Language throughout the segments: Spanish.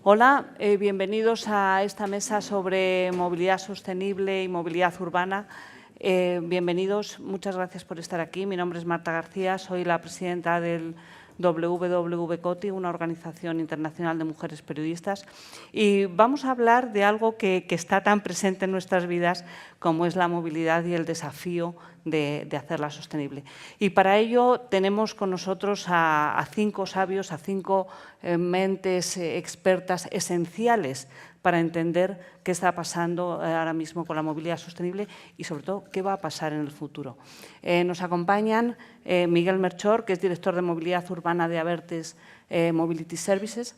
Hola, bienvenidos a esta mesa sobre movilidad sostenible y movilidad urbana. Bienvenidos, muchas gracias por estar aquí. Mi nombre es Marta García, soy la presidenta del WWW-COTI, una organización internacional de mujeres periodistas, y vamos a hablar de algo que está tan presente en nuestras vidas como es la movilidad y el desafío de hacerla sostenible. Y para ello tenemos con nosotros a 5 sabios, a 5 mentes expertas esenciales para entender qué está pasando ahora mismo con la movilidad sostenible y, sobre todo, qué va a pasar en el futuro. Nos acompañan Miguel Melchor, que es director de movilidad urbana de Abertis Mobility Services.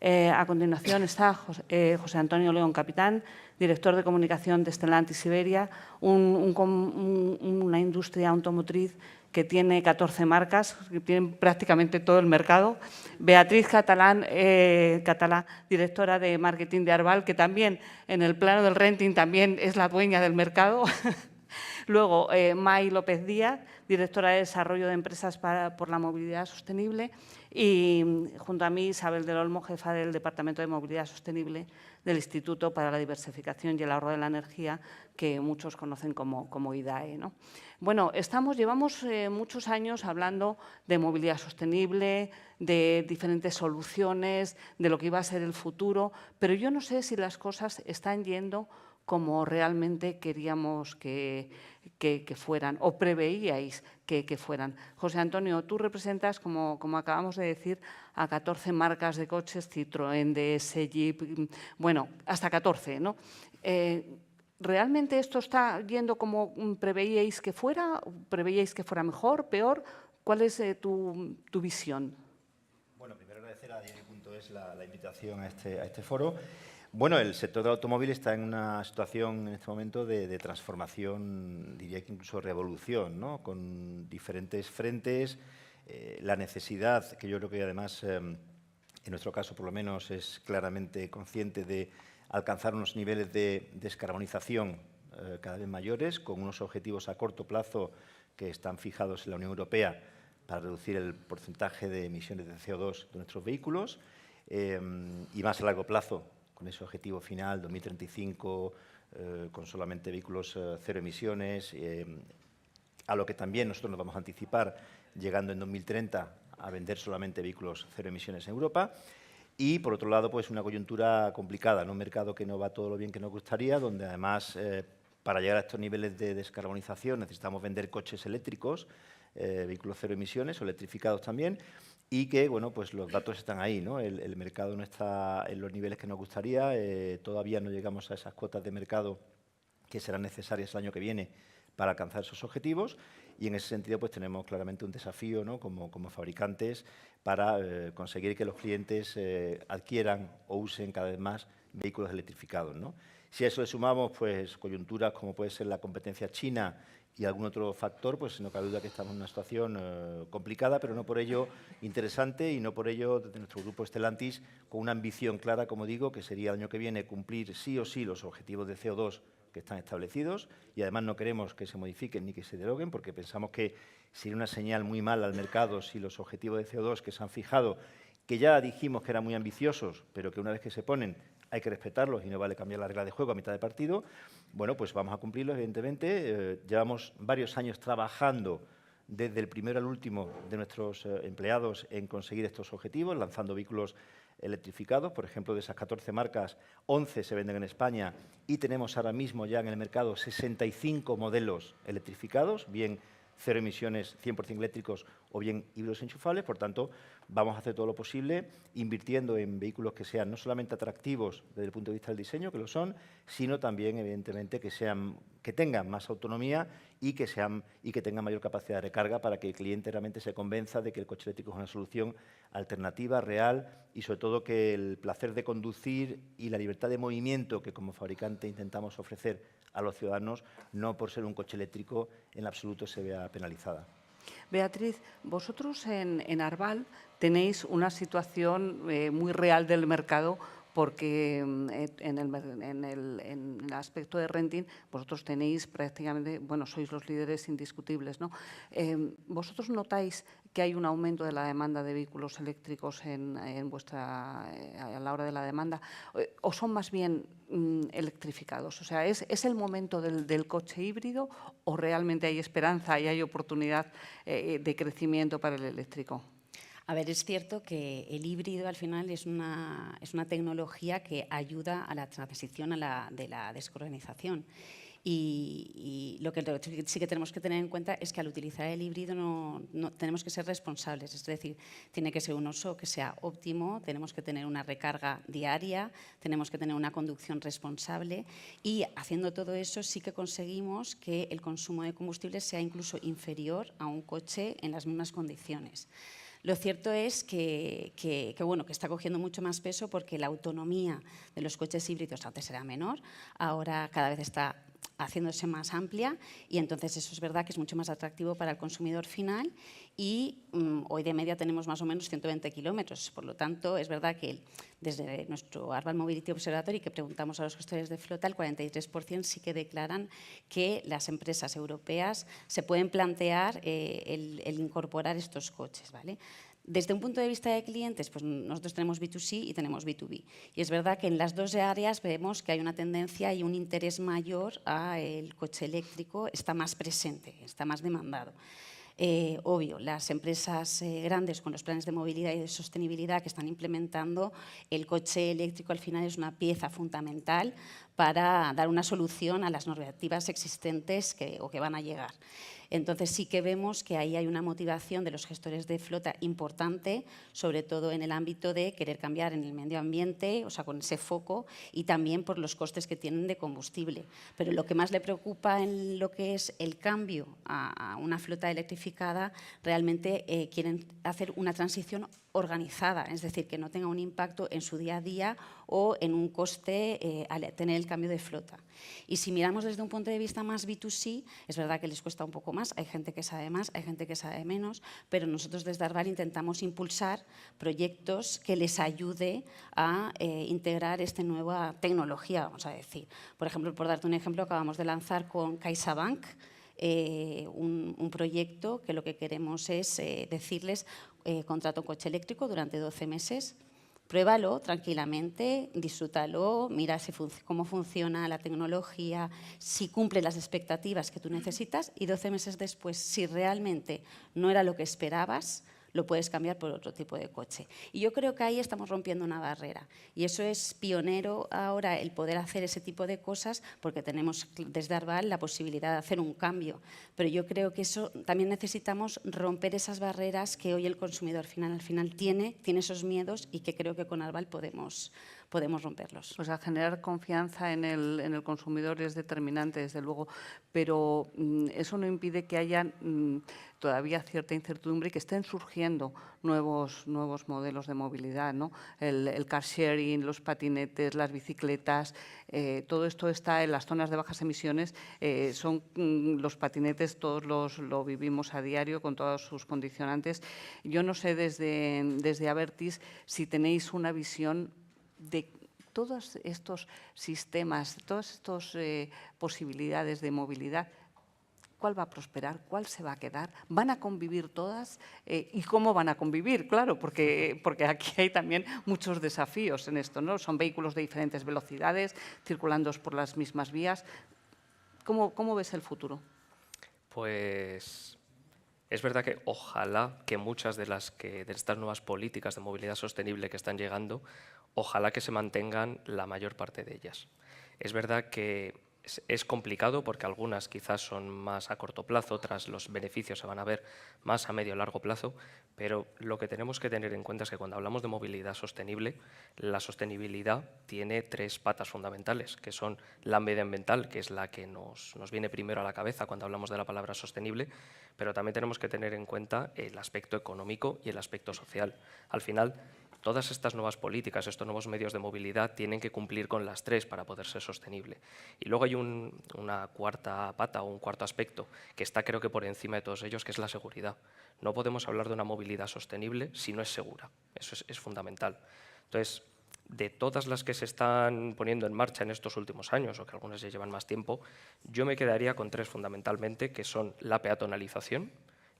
A continuación está José Antonio León Capitán, director de comunicación de Stellantis Iberia, una industria automotriz que tiene 14 marcas, que tienen prácticamente todo el mercado. Beatriz Catalá, directora de marketing de Arval, que también en el plano del renting también es la dueña del mercado. Luego, May López Díaz, directora de Desarrollo de Empresas por la Movilidad Sostenible, y junto a mí Isabel del Olmo, jefa del Departamento de Movilidad Sostenible del Instituto para la Diversificación y el Ahorro de la Energía, que muchos conocen como IDAE, ¿no? Bueno, llevamos muchos años hablando de movilidad sostenible, de diferentes soluciones, de lo que iba a ser el futuro, pero yo no sé si las cosas están yendo como realmente queríamos que fueran o preveíais que fueran. José Antonio, tú representas, como acabamos de decir, a 14 marcas de coches, Citroën, DS, Jeep, bueno, hasta 14, ¿no? ¿Realmente esto está yendo como preveíais que fuera? ¿Preveíais que fuera mejor, peor? ¿Cuál es tu visión? Bueno, primero agradecer a Diario.es la invitación a este foro. Bueno, el sector del automóvil está en una situación en este momento de transformación, diría que incluso revolución, ¿no? Con diferentes frentes, la necesidad, que yo creo que además, en nuestro caso por lo menos, es claramente consciente de alcanzar unos niveles de descarbonización cada vez mayores, con unos objetivos a corto plazo que están fijados en la Unión Europea para reducir el porcentaje de emisiones de CO2 de nuestros vehículos, y más a largo plazo, con ese objetivo final, 2035, con solamente vehículos cero emisiones, a lo que también nosotros nos vamos a anticipar, llegando en 2030 a vender solamente vehículos cero emisiones en Europa. Y, por otro lado, pues una coyuntura complicada, ¿no? Un mercado que no va todo lo bien que nos gustaría, donde además, para llegar a estos niveles de descarbonización, necesitamos vender coches eléctricos, vehículos cero emisiones o electrificados también, y que, bueno, pues los datos están ahí, ¿no? El mercado no está en los niveles que nos gustaría, todavía no llegamos a esas cuotas de mercado que serán necesarias el año que viene para alcanzar esos objetivos, y en ese sentido pues tenemos claramente un desafío, ¿no? como fabricantes para conseguir que los clientes adquieran o usen cada vez más vehículos electrificados, ¿no? Si a eso le sumamos pues coyunturas como puede ser la competencia china y algún otro factor, pues no cabe duda que estamos en una situación complicada, pero no por ello interesante, y no por ello desde nuestro grupo Stellantis con una ambición clara, como digo, que sería el año que viene cumplir sí o sí los objetivos de CO2 que están establecidos, y además no queremos que se modifiquen ni que se deroguen, porque pensamos que sería una señal muy mala al mercado si los objetivos de CO2 que se han fijado, que ya dijimos que eran muy ambiciosos, pero que una vez que se ponen hay que respetarlos y no vale cambiar la regla de juego a mitad de partido, bueno, pues vamos a cumplirlos, evidentemente. Llevamos varios años trabajando desde el primero al último de nuestros empleados en conseguir estos objetivos, lanzando vehículos electrificados. Por ejemplo, de esas 14 marcas, 11 se venden en España y tenemos ahora mismo ya en el mercado 65 modelos electrificados, bien cero emisiones 100% eléctricos o bien híbridos enchufables. Por tanto, vamos a hacer todo lo posible invirtiendo en vehículos que sean no solamente atractivos desde el punto de vista del diseño, que lo son, sino también, evidentemente, que tengan más autonomía y que tengan mayor capacidad de recarga, para que el cliente realmente se convenza de que el coche eléctrico es una solución alternativa, real, y sobre todo que el placer de conducir y la libertad de movimiento que como fabricante intentamos ofrecer a los ciudadanos, no por ser un coche eléctrico en absoluto se vea penalizada. Beatriz, vosotros en Arval tenéis una situación muy real del mercado, porque en el aspecto de renting vosotros tenéis prácticamente, bueno, sois los líderes indiscutibles, ¿no? ¿Vosotros notáis que hay un aumento de la demanda de vehículos eléctricos a la hora de la demanda, o son más bien electrificados? O sea, ¿es el momento del coche híbrido o realmente hay esperanza y hay oportunidad de crecimiento para el eléctrico? A ver, es cierto que el híbrido al final es una tecnología que ayuda a la transición de la descarbonización. Y lo que sí que tenemos que tener en cuenta es que al utilizar el híbrido no tenemos que ser responsables, es decir, tiene que ser un uso que sea óptimo, tenemos que tener una recarga diaria, tenemos que tener una conducción responsable y haciendo todo eso sí que conseguimos que el consumo de combustible sea incluso inferior a un coche en las mismas condiciones. Lo cierto es que está cogiendo mucho más peso porque la autonomía de los coches híbridos antes era menor, ahora cada vez está haciéndose más amplia y entonces eso es verdad que es mucho más atractivo para el consumidor final y hoy de media tenemos más o menos 120 kilómetros. Por lo tanto, es verdad que desde nuestro Arval Mobility Observatory, que preguntamos a los gestores de flota, el 43% sí que declaran que las empresas europeas se pueden plantear el incorporar estos coches, ¿vale? Desde un punto de vista de clientes, pues nosotros tenemos B2C y tenemos B2B. Y es verdad que en las dos áreas vemos que hay una tendencia y un interés mayor al coche eléctrico, está más presente, está más demandado. Obvio, las empresas grandes con los planes de movilidad y de sostenibilidad que están implementando, el coche eléctrico al final es una pieza fundamental para dar una solución a las normativas existentes o que van a llegar. Entonces sí que vemos que ahí hay una motivación de los gestores de flota importante, sobre todo en el ámbito de querer cambiar en el medio ambiente, o sea, con ese foco, y también por los costes que tienen de combustible. Pero lo que más le preocupa en lo que es el cambio a una flota electrificada, realmente quieren hacer una transición organizada, es decir, que no tenga un impacto en su día a día o en un coste al tener el cambio de flota. Y si miramos desde un punto de vista más B2C, es verdad que les cuesta un poco más, hay gente que sabe más, hay gente que sabe menos, pero nosotros desde Arval intentamos impulsar proyectos que les ayude a integrar esta nueva tecnología, vamos a decir. Por ejemplo, por darte un ejemplo, acabamos de lanzar con CaixaBank un proyecto que lo que queremos es decirles contrata un coche eléctrico durante 12 meses, pruébalo tranquilamente, disfrútalo, mira cómo funciona la tecnología, si cumple las expectativas que tú necesitas y 12 meses después, si realmente no era lo que esperabas, lo puedes cambiar por otro tipo de coche. Y yo creo que ahí estamos rompiendo una barrera. Y eso es pionero ahora, el poder hacer ese tipo de cosas, porque tenemos desde Arval la posibilidad de hacer un cambio. Pero yo creo que eso también necesitamos romper esas barreras que hoy el consumidor final al final tiene esos miedos y que creo que con Arval podemos romperlos. O sea, generar confianza en el consumidor es determinante, desde luego, pero eso no impide que haya todavía cierta incertidumbre y que estén surgiendo nuevos modelos de movilidad, ¿no? El car sharing, los patinetes, las bicicletas, todo esto está en las zonas de bajas emisiones, son los patinetes, todos lo vivimos a diario con todos sus condicionantes. Yo no sé desde Abertis si tenéis una visión de todos estos sistemas, todas estas posibilidades de movilidad, ¿cuál va a prosperar? ¿Cuál se va a quedar? ¿Van a convivir todas? ¿Y cómo van a convivir? Claro, porque aquí hay también muchos desafíos en esto, ¿no? Son vehículos de diferentes velocidades, circulando por las mismas vías. ¿Cómo ves el futuro? Pues es verdad que ojalá que muchas de estas nuevas políticas de movilidad sostenible que están llegando, ojalá que se mantengan la mayor parte de ellas. Es verdad que es complicado porque algunas quizás son más a corto plazo, otras los beneficios se van a ver más a medio o largo plazo, pero lo que tenemos que tener en cuenta es que cuando hablamos de movilidad sostenible, la sostenibilidad tiene tres patas fundamentales, que son la medioambiental, que es la que nos viene primero a la cabeza cuando hablamos de la palabra sostenible, pero también tenemos que tener en cuenta el aspecto económico y el aspecto social. Al final, todas estas nuevas políticas, estos nuevos medios de movilidad tienen que cumplir con las tres para poder ser sostenible. Y luego hay una cuarta pata o un cuarto aspecto que está creo que por encima de todos ellos, que es la seguridad. No podemos hablar de una movilidad sostenible si no es segura. Eso es fundamental. Entonces, de todas las que se están poniendo en marcha en estos últimos años, o que algunas ya llevan más tiempo, yo me quedaría con tres fundamentalmente, que son la peatonalización,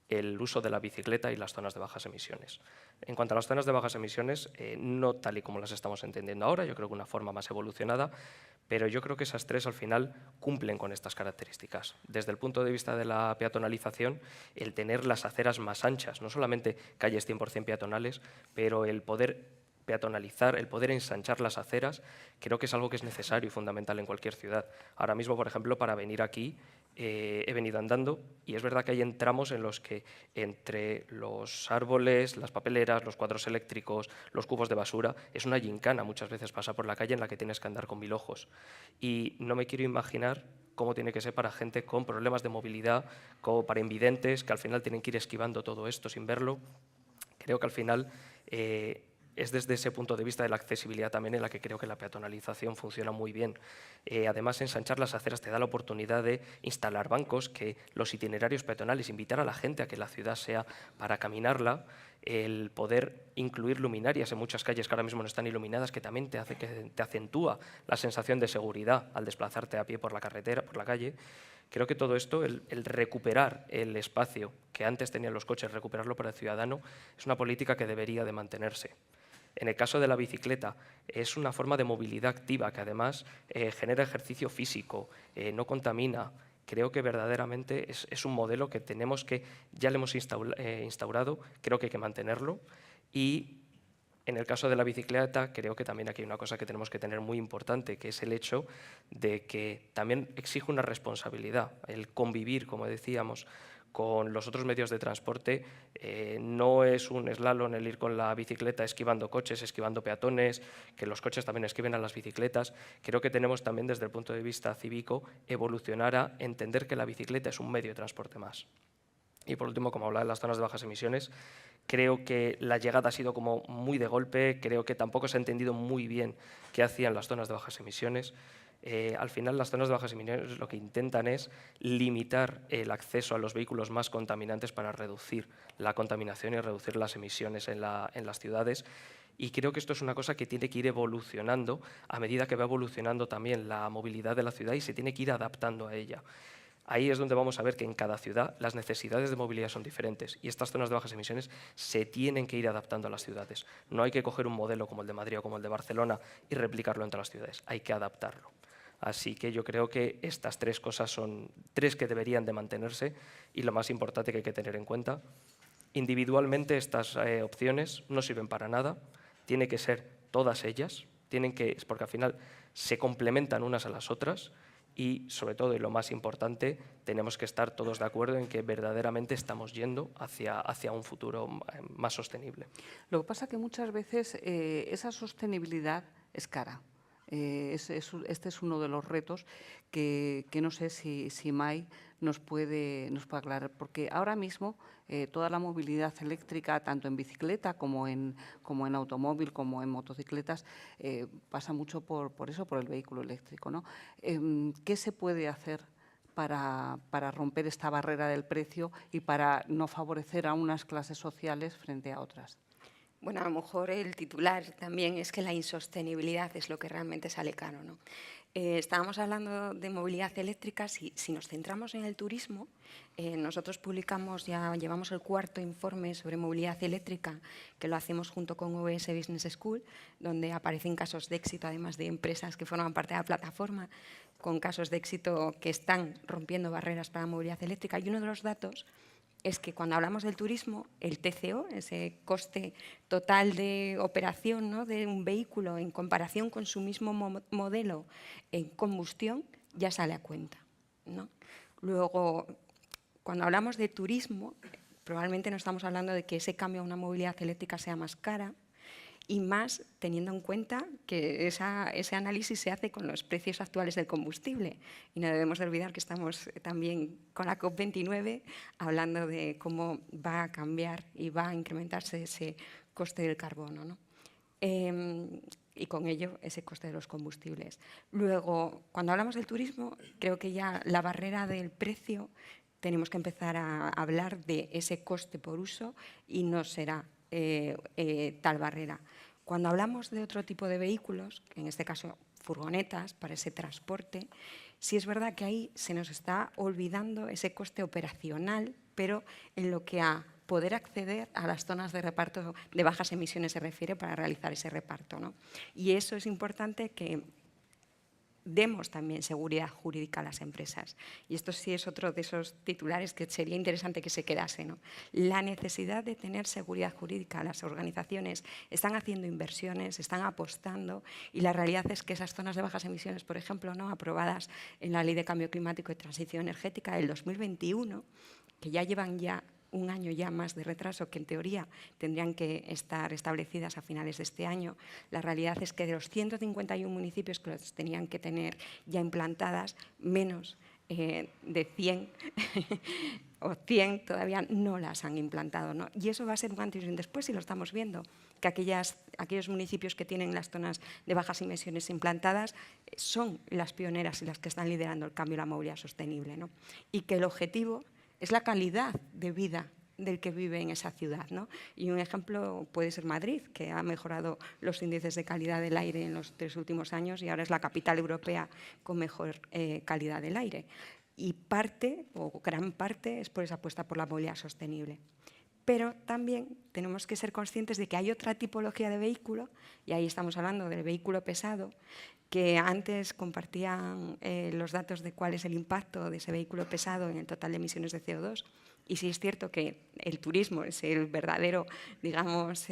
el uso de la bicicleta y las zonas de bajas emisiones. En cuanto a las zonas de bajas emisiones, no tal y como las estamos entendiendo ahora, yo creo que una forma más evolucionada, pero yo creo que esas tres al final cumplen con estas características. Desde el punto de vista de la peatonalización, el tener las aceras más anchas, no solamente calles 100% peatonales, pero el poder peatonalizar, el poder ensanchar las aceras, creo que es algo que es necesario y fundamental en cualquier ciudad. Ahora mismo, por ejemplo, para venir aquí, he venido andando y es verdad que hay tramos en los que entre los árboles, las papeleras, los cuadros eléctricos, los cubos de basura, es una gincana muchas veces pasar por la calle en la que tienes que andar con 1000 ojos. Y no me quiero imaginar cómo tiene que ser para gente con problemas de movilidad, como para invidentes, que al final tienen que ir esquivando todo esto sin verlo. Creo que al final es desde ese punto de vista de la accesibilidad también en la que creo que la peatonalización funciona muy bien. Además, ensanchar las aceras te da la oportunidad de instalar bancos, que los itinerarios peatonales, invitar a la gente a que la ciudad sea para caminarla, el poder incluir luminarias en muchas calles que ahora mismo no están iluminadas, que también te acentúa la sensación de seguridad al desplazarte a pie por la carretera, por la calle. Creo que todo esto, el recuperar el espacio que antes tenían los coches, recuperarlo para el ciudadano, es una política que debería de mantenerse. En el caso de la bicicleta, es una forma de movilidad activa que además genera ejercicio físico, no contamina. Creo que verdaderamente es un modelo que tenemos que, ya le hemos instaurado, creo que hay que mantenerlo. Y en el caso de la bicicleta, creo que también aquí hay una cosa que tenemos que tener muy importante, que es el hecho de que también exige una responsabilidad, el convivir, como decíamos, con los otros medios de transporte. No es un slalom el ir con la bicicleta esquivando coches, esquivando peatones, que los coches también esquiven a las bicicletas. Creo que tenemos también, desde el punto de vista cívico, evolucionar a entender que la bicicleta es un medio de transporte más. Y por último, como hablaba de las zonas de bajas emisiones, creo que la llegada ha sido como muy de golpe, creo que tampoco se ha entendido muy bien qué hacían las zonas de bajas emisiones. Al final, las zonas de bajas emisiones lo que intentan es limitar el acceso a los vehículos más contaminantes para reducir la contaminación y reducir las emisiones en las ciudades. Y creo que esto es una cosa que tiene que ir evolucionando a medida que va evolucionando también la movilidad de la ciudad y se tiene que ir adaptando a ella. Ahí es donde vamos a ver que en cada ciudad las necesidades de movilidad son diferentes y estas zonas de bajas emisiones se tienen que ir adaptando a las ciudades. No hay que coger un modelo como el de Madrid o como el de Barcelona y replicarlo entre las ciudades, hay que adaptarlo. Así que yo creo que estas tres cosas son tres que deberían de mantenerse y lo más importante que hay que tener en cuenta. Individualmente estas opciones no sirven para nada, tiene que ser todas ellas, porque al final se complementan unas a las otras. Y, sobre todo, y lo más importante, tenemos que estar todos de acuerdo en que verdaderamente estamos yendo hacia un futuro más sostenible. Lo que pasa es que muchas veces esa sostenibilidad es cara. Este es uno de los retos que no sé si Mai nos puede aclarar, porque ahora mismo toda la movilidad eléctrica, tanto en bicicleta como en automóvil, como en motocicletas, pasa mucho por el vehículo eléctrico, ¿no? ¿Qué se puede hacer para romper esta barrera del precio y para no favorecer a unas clases sociales frente a otras? Bueno, a lo mejor el titular también es que la insostenibilidad es lo que realmente sale caro, ¿no? Estábamos hablando de movilidad eléctrica. Si nos centramos en el turismo, nosotros publicamos, ya llevamos el 4º informe sobre movilidad eléctrica, que lo hacemos junto con OBS Business School, donde aparecen casos de éxito, además de empresas que forman parte de la plataforma, con casos de éxito que están rompiendo barreras para la movilidad eléctrica. Y uno de los datos es que cuando hablamos del turismo, el TCO, ese coste total de operación, ¿no?, de un vehículo en comparación con su mismo modelo en combustión, ya sale a cuenta, ¿no? Luego, cuando hablamos de turismo, probablemente no estamos hablando de que ese cambio a una movilidad eléctrica sea más cara, y más teniendo en cuenta que ese análisis se hace con los precios actuales del combustible. Y no debemos de olvidar que estamos también con la COP29 hablando de cómo va a cambiar y va a incrementarse ese coste del carbono, ¿no? Y con ello ese coste de los combustibles. Luego, cuando hablamos del turismo, creo que ya la barrera del precio tenemos que empezar a hablar de ese coste por uso y no será tal barrera. Cuando hablamos de otro tipo de vehículos, en este caso furgonetas para ese transporte, sí es verdad que ahí se nos está olvidando ese coste operacional pero en lo que a poder acceder a las zonas de reparto de bajas emisiones se refiere para realizar ese reparto, ¿no? Y eso es importante que demos también seguridad jurídica a las empresas. Y esto sí es otro de esos titulares que sería interesante que se quedase, ¿no? La necesidad de tener seguridad jurídica. Las organizaciones están haciendo inversiones, están apostando, y la realidad es que esas zonas de bajas emisiones, por ejemplo, ¿no?, aprobadas en la Ley de Cambio Climático y Transición Energética del 2021, que ya llevan ya un año ya más de retraso, que en teoría tendrían que estar establecidas a finales de este año. La realidad es que de los 151 municipios que los tenían que tener ya implantadas, menos de 100 o 100 todavía no las han implantado, ¿no? Y eso va a ser un antes y un después, y lo estamos viendo, que aquellos municipios que tienen las zonas de bajas emisiones implantadas son las pioneras y las que están liderando el cambio y la movilidad sostenible, ¿no? Y que el objetivo es la calidad de vida del que vive en esa ciudad, ¿no? Y un ejemplo puede ser Madrid, que ha mejorado los índices de calidad del aire en los 3 últimos años y ahora es la capital europea con mejor calidad del aire. Y parte, o gran parte, es por esa apuesta por la movilidad sostenible. Pero también tenemos que ser conscientes de que hay otra tipología de vehículo, y ahí estamos hablando del vehículo pesado, que antes compartían los datos de cuál es el impacto de ese vehículo pesado en el total de emisiones de CO2. Y sí es cierto que el turismo es el verdadero, digamos,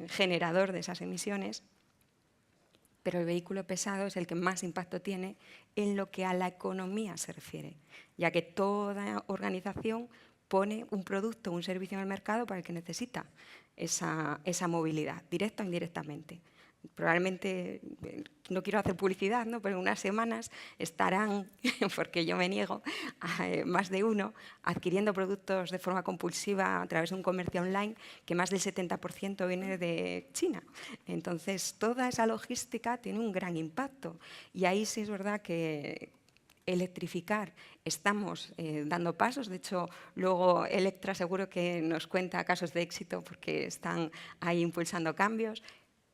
generador de esas emisiones, pero el vehículo pesado es el que más impacto tiene en lo que a la economía se refiere, ya que toda organización pone un producto o un servicio en el mercado para el que necesita esa movilidad, directa o indirectamente. Probablemente, no quiero hacer publicidad, ¿no?, pero en unas semanas estarán, porque yo me niego, más de uno adquiriendo productos de forma compulsiva a través de un comercio online, que más del 70% viene de China. Entonces, toda esa logística tiene un gran impacto. Y ahí sí es verdad que electrificar, estamos dando pasos. De hecho, luego Electra seguro que nos cuenta casos de éxito porque están ahí impulsando cambios.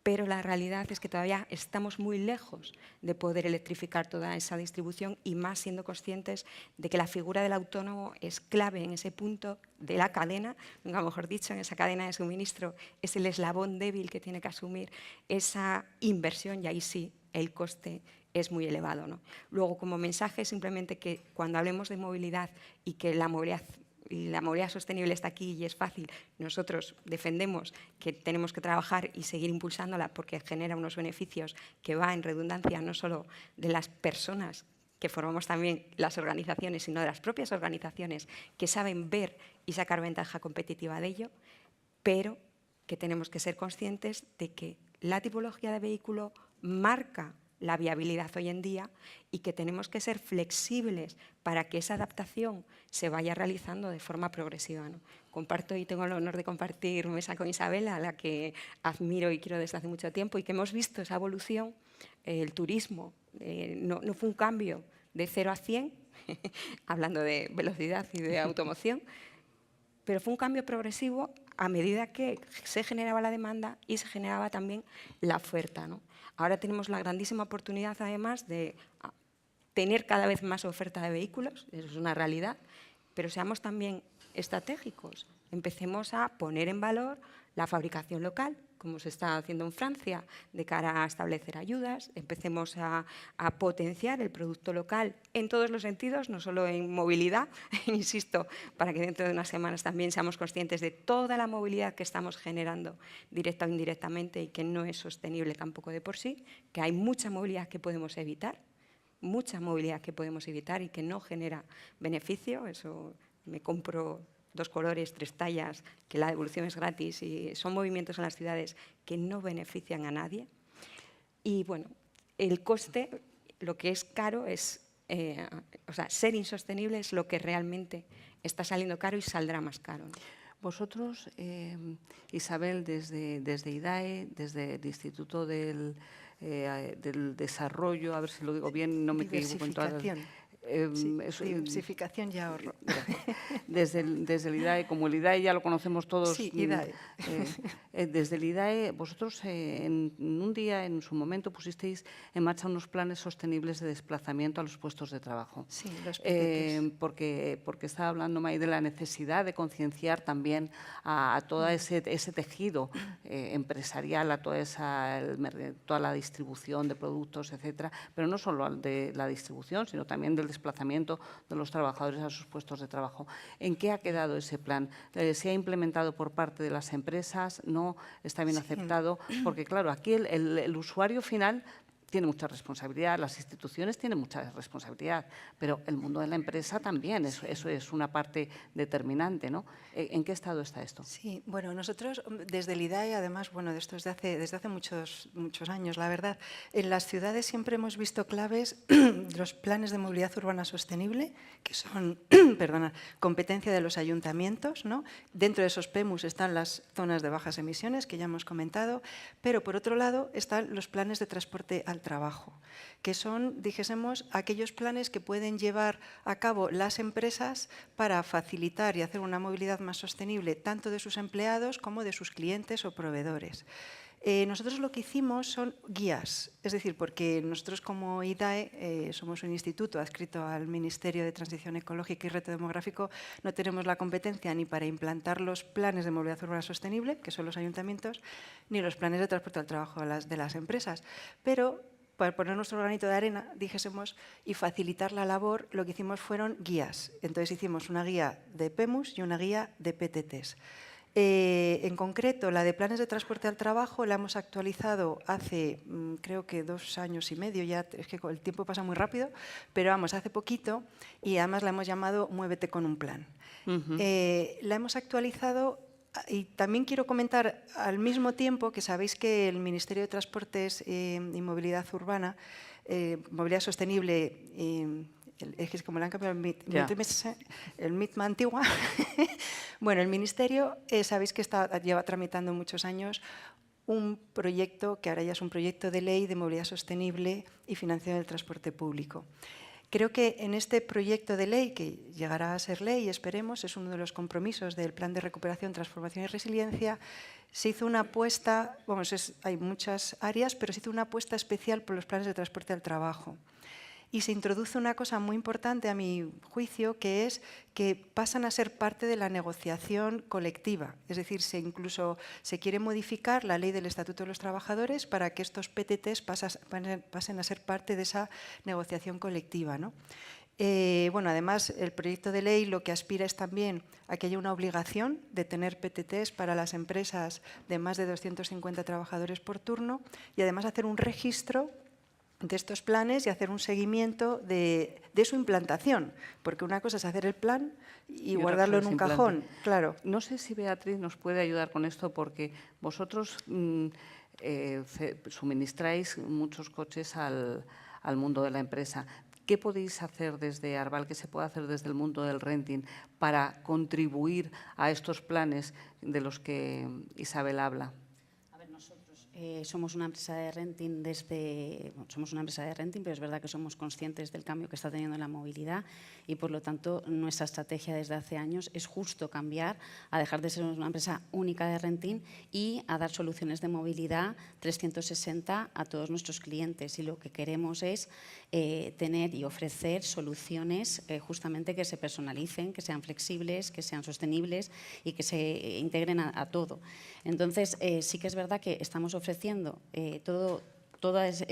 Pero la realidad es que todavía estamos muy lejos de poder electrificar toda esa distribución, y más siendo conscientes de que la figura del autónomo es clave en ese punto de la cadena, nunca mejor dicho, en esa cadena de suministro, es el eslabón débil que tiene que asumir esa inversión, y ahí sí el coste es muy elevado, ¿no? Luego, como mensaje, simplemente que cuando hablemos de movilidad y que la movilidad sostenible está aquí y es fácil, nosotros defendemos que tenemos que trabajar y seguir impulsándola porque genera unos beneficios que va en redundancia no solo de las personas que formamos también las organizaciones, sino de las propias organizaciones que saben ver y sacar ventaja competitiva de ello, pero que tenemos que ser conscientes de que la tipología de vehículo marca la viabilidad hoy en día y que tenemos que ser flexibles para que esa adaptación se vaya realizando de forma progresiva, ¿no? Comparto y tengo el honor de compartir mesa con Isabel, a la que admiro y quiero desde hace mucho tiempo, y que hemos visto esa evolución. El turismo no fue un cambio de 0 a 100, hablando de velocidad y de automoción, pero fue un cambio progresivo a medida que se generaba la demanda y se generaba también la oferta, ¿no? Ahora tenemos la grandísima oportunidad, además, de tener cada vez más oferta de vehículos, eso es una realidad, pero seamos también estratégicos. Empecemos a poner en valor la fabricación local, como se está haciendo en Francia, de cara a establecer ayudas. Empecemos a potenciar el producto local en todos los sentidos, no solo en movilidad, insisto, para que dentro de unas semanas también seamos conscientes de toda la movilidad que estamos generando directa o indirectamente y que no es sostenible tampoco de por sí, que hay mucha movilidad que podemos evitar, y que no genera beneficio. Eso, me compro 2 colores, 3 tallas, que la devolución es gratis, y son movimientos en las ciudades que no benefician a nadie. Y bueno, el coste, lo que es caro es, ser insostenible es lo que realmente está saliendo caro y saldrá más caro, ¿no? Vosotros, Isabel, desde IDAE, desde el Instituto del Desarrollo, a ver si lo digo bien, no me equivoco en todas las... Diversificación y ahorro. Desde el IDAE, como el IDAE ya lo conocemos todos, Sí, IDAE. Desde el IDAE, vosotros en un día, en su momento, pusisteis en marcha unos planes sostenibles de desplazamiento a los puestos de trabajo. Sí, los PTTs. Porque estaba hablando May de la necesidad de concienciar también a todo ese tejido empresarial, a toda la distribución de productos, etcétera, pero no solo de la distribución, sino también del desplazamiento de los trabajadores a sus puestos de trabajo. ¿En qué ha quedado ese plan? ¿Se ha implementado por parte de las empresas? ¿No? ¿Está bien aceptado? Porque, claro, aquí el usuario final tiene mucha responsabilidad, las instituciones tienen mucha responsabilidad, pero el mundo de la empresa también, eso es una parte determinante, ¿no? ¿En qué estado está esto? Sí, bueno, nosotros desde el IDAE, además, bueno, de esto desde hace muchos años, la verdad, en las ciudades siempre hemos visto claves los planes de movilidad urbana sostenible, que son, perdona, competencia de los ayuntamientos, ¿no? Dentro de esos PEMUs están las zonas de bajas emisiones, que ya hemos comentado, pero por otro lado están los planes de transporte al trabajo, que son, dijésemos, aquellos planes que pueden llevar a cabo las empresas para facilitar y hacer una movilidad más sostenible tanto de sus empleados como de sus clientes o proveedores. Nosotros lo que hicimos son guías, es decir, porque nosotros como IDAE somos un instituto adscrito al Ministerio de Transición Ecológica y Reto Demográfico, no tenemos la competencia ni para implantar los planes de movilidad urbana sostenible, que son los ayuntamientos, ni los planes de transporte al trabajo de las empresas, pero para poner nuestro granito de arena, dijésemos, y facilitar la labor, lo que hicimos fueron guías. Entonces hicimos una guía de PEMUs y una guía de PTTs. En concreto, la de planes de transporte al trabajo la hemos actualizado hace, creo que 2 años y medio, ya es que el tiempo pasa muy rápido, pero vamos, hace poquito, y además la hemos llamado Muévete con un plan. La hemos actualizado. Y también quiero comentar al mismo tiempo que sabéis que el Ministerio de Transportes y Movilidad Urbana, Movilidad Sostenible, es que como le han cambiado el MITMA antigua, bueno, el Ministerio, sabéis que lleva tramitando muchos años un proyecto que ahora ya es un proyecto de ley de movilidad sostenible y financiación del transporte público. Creo que en este proyecto de ley, que llegará a ser ley, esperemos, es uno de los compromisos del Plan de Recuperación, Transformación y Resiliencia, se hizo una apuesta, hay muchas áreas, pero se hizo una apuesta especial por los planes de transporte al trabajo. Y se introduce una cosa muy importante, a mi juicio, que es que pasan a ser parte de la negociación colectiva. Es decir, incluso se quiere modificar la ley del Estatuto de los Trabajadores para que estos PTTs pasen a ser parte de esa negociación colectiva, ¿no? Bueno, además, el proyecto de ley lo que aspira es también a que haya una obligación de tener PTTs para las empresas de más de 250 trabajadores por turno y además hacer un registro de estos planes y hacer un seguimiento de su implantación, porque una cosa es hacer el plan y guardarlo en un cajón, claro. No sé si Beatriz nos puede ayudar con esto, porque vosotros suministráis muchos coches al mundo de la empresa. ¿Qué podéis hacer desde Arval, qué se puede hacer desde el mundo del renting para contribuir a estos planes de los que Isabel habla? Somos una empresa de renting pero es verdad que somos conscientes del cambio que está teniendo la movilidad y por lo tanto nuestra estrategia desde hace años es justo cambiar a dejar de ser una empresa única de renting y a dar soluciones de movilidad 360 a todos nuestros clientes, y lo que queremos es tener y ofrecer soluciones justamente que se personalicen, que sean flexibles, que sean sostenibles y que se integren a todo. Entonces, sí que es verdad que estamos ofreciendo todas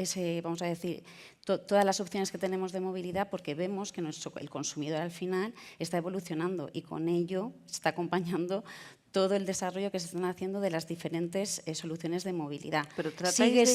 las opciones que tenemos de movilidad, porque vemos que el consumidor al final está evolucionando y con ello está acompañando todo el desarrollo que se están haciendo de las diferentes soluciones de movilidad. Pero sigue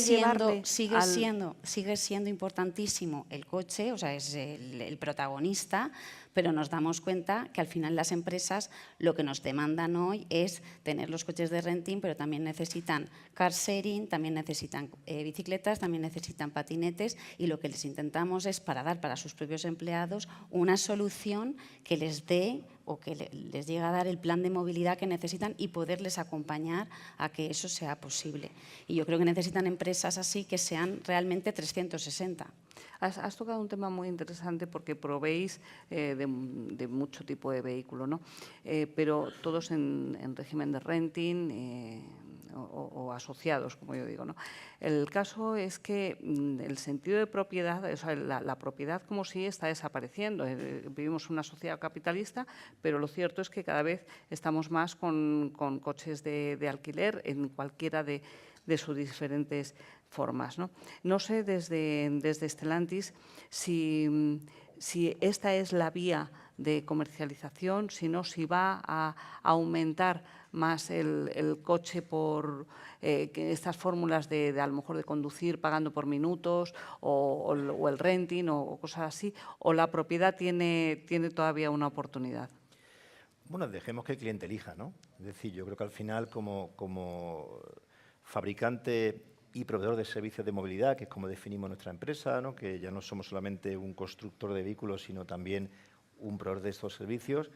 siendo importantísimo el coche, o sea, es el protagonista, pero nos damos cuenta que al final las empresas lo que nos demandan hoy es tener los coches de renting, pero también necesitan car sharing, también necesitan bicicletas, también necesitan patinetes, y lo que les intentamos es dar para sus propios empleados una solución que les dé o que les llegue a dar el plan de movilidad que necesitan y poderles acompañar a que eso sea posible. Y yo creo que necesitan empresas así que sean realmente 360. Has tocado un tema muy interesante porque proveéis de mucho tipo de vehículo, ¿no? Pero todos en régimen de renting o asociados, como yo digo, ¿no? El caso es que el sentido de propiedad, o sea, la propiedad como sí está desapareciendo. Vivimos una sociedad capitalista, pero lo cierto es que cada vez estamos más con coches de alquiler en cualquiera de sus diferentes formas, ¿no? No sé desde Stellantis si esta es la vía de comercialización, si va a aumentar más el coche por estas fórmulas de a lo mejor de conducir pagando por minutos o el renting o cosas así, o la propiedad tiene todavía una oportunidad. Bueno, dejemos que el cliente elija, ¿no? Es decir, yo creo que al final como fabricante y proveedor de servicios de movilidad, que es como definimos nuestra empresa, ¿no? Que ya no somos solamente un constructor de vehículos, sino también un proveedor de estos servicios,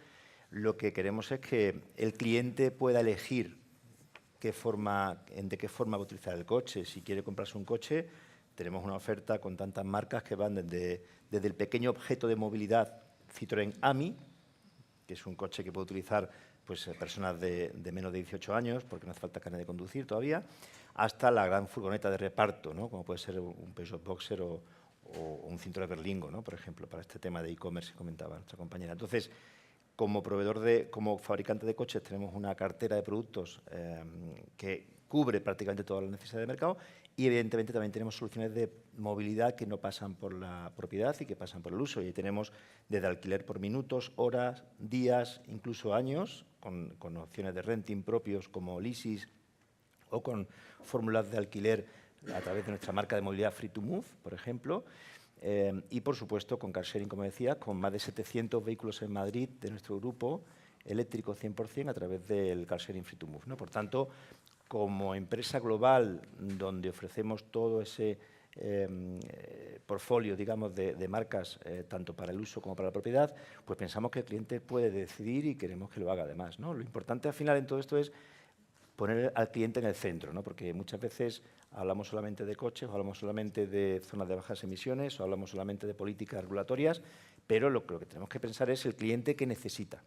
lo que queremos es que el cliente pueda elegir de qué forma va a utilizar el coche. Si quiere comprarse un coche, tenemos una oferta con tantas marcas que van desde el pequeño objeto de movilidad Citroën Ami, que es un coche que puede utilizar pues, personas de menos de 18 años, porque no hace falta carnet de conducir todavía, hasta la gran furgoneta de reparto, ¿no? Como puede ser un Peugeot Boxer o un Citroën Berlingo, ¿no? Por ejemplo, para este tema de e-commerce que comentaba nuestra compañera. Entonces, como fabricante de coches, tenemos una cartera de productos que cubre prácticamente todas las necesidades de mercado y, evidentemente, también tenemos soluciones de movilidad que no pasan por la propiedad y que pasan por el uso. Y tenemos desde alquiler por minutos, horas, días, incluso años, con opciones de renting propios como Leasys o con fórmulas de alquiler a través de nuestra marca de movilidad Free2Move, por ejemplo. Y, por supuesto, con car sharing, como decía, con más de 700 vehículos en Madrid de nuestro grupo eléctrico 100% a través del car sharing Free2Move, ¿no? Por tanto, como empresa global donde ofrecemos todo ese portfolio, digamos, de marcas, tanto para el uso como para la propiedad, pues pensamos que el cliente puede decidir y queremos que lo haga además, ¿no? Lo importante al final en todo esto es poner al cliente en el centro, ¿no? Porque muchas veces hablamos solamente de coches, o hablamos solamente de zonas de bajas emisiones, o hablamos solamente de políticas regulatorias, pero lo que tenemos que pensar es el cliente que necesita,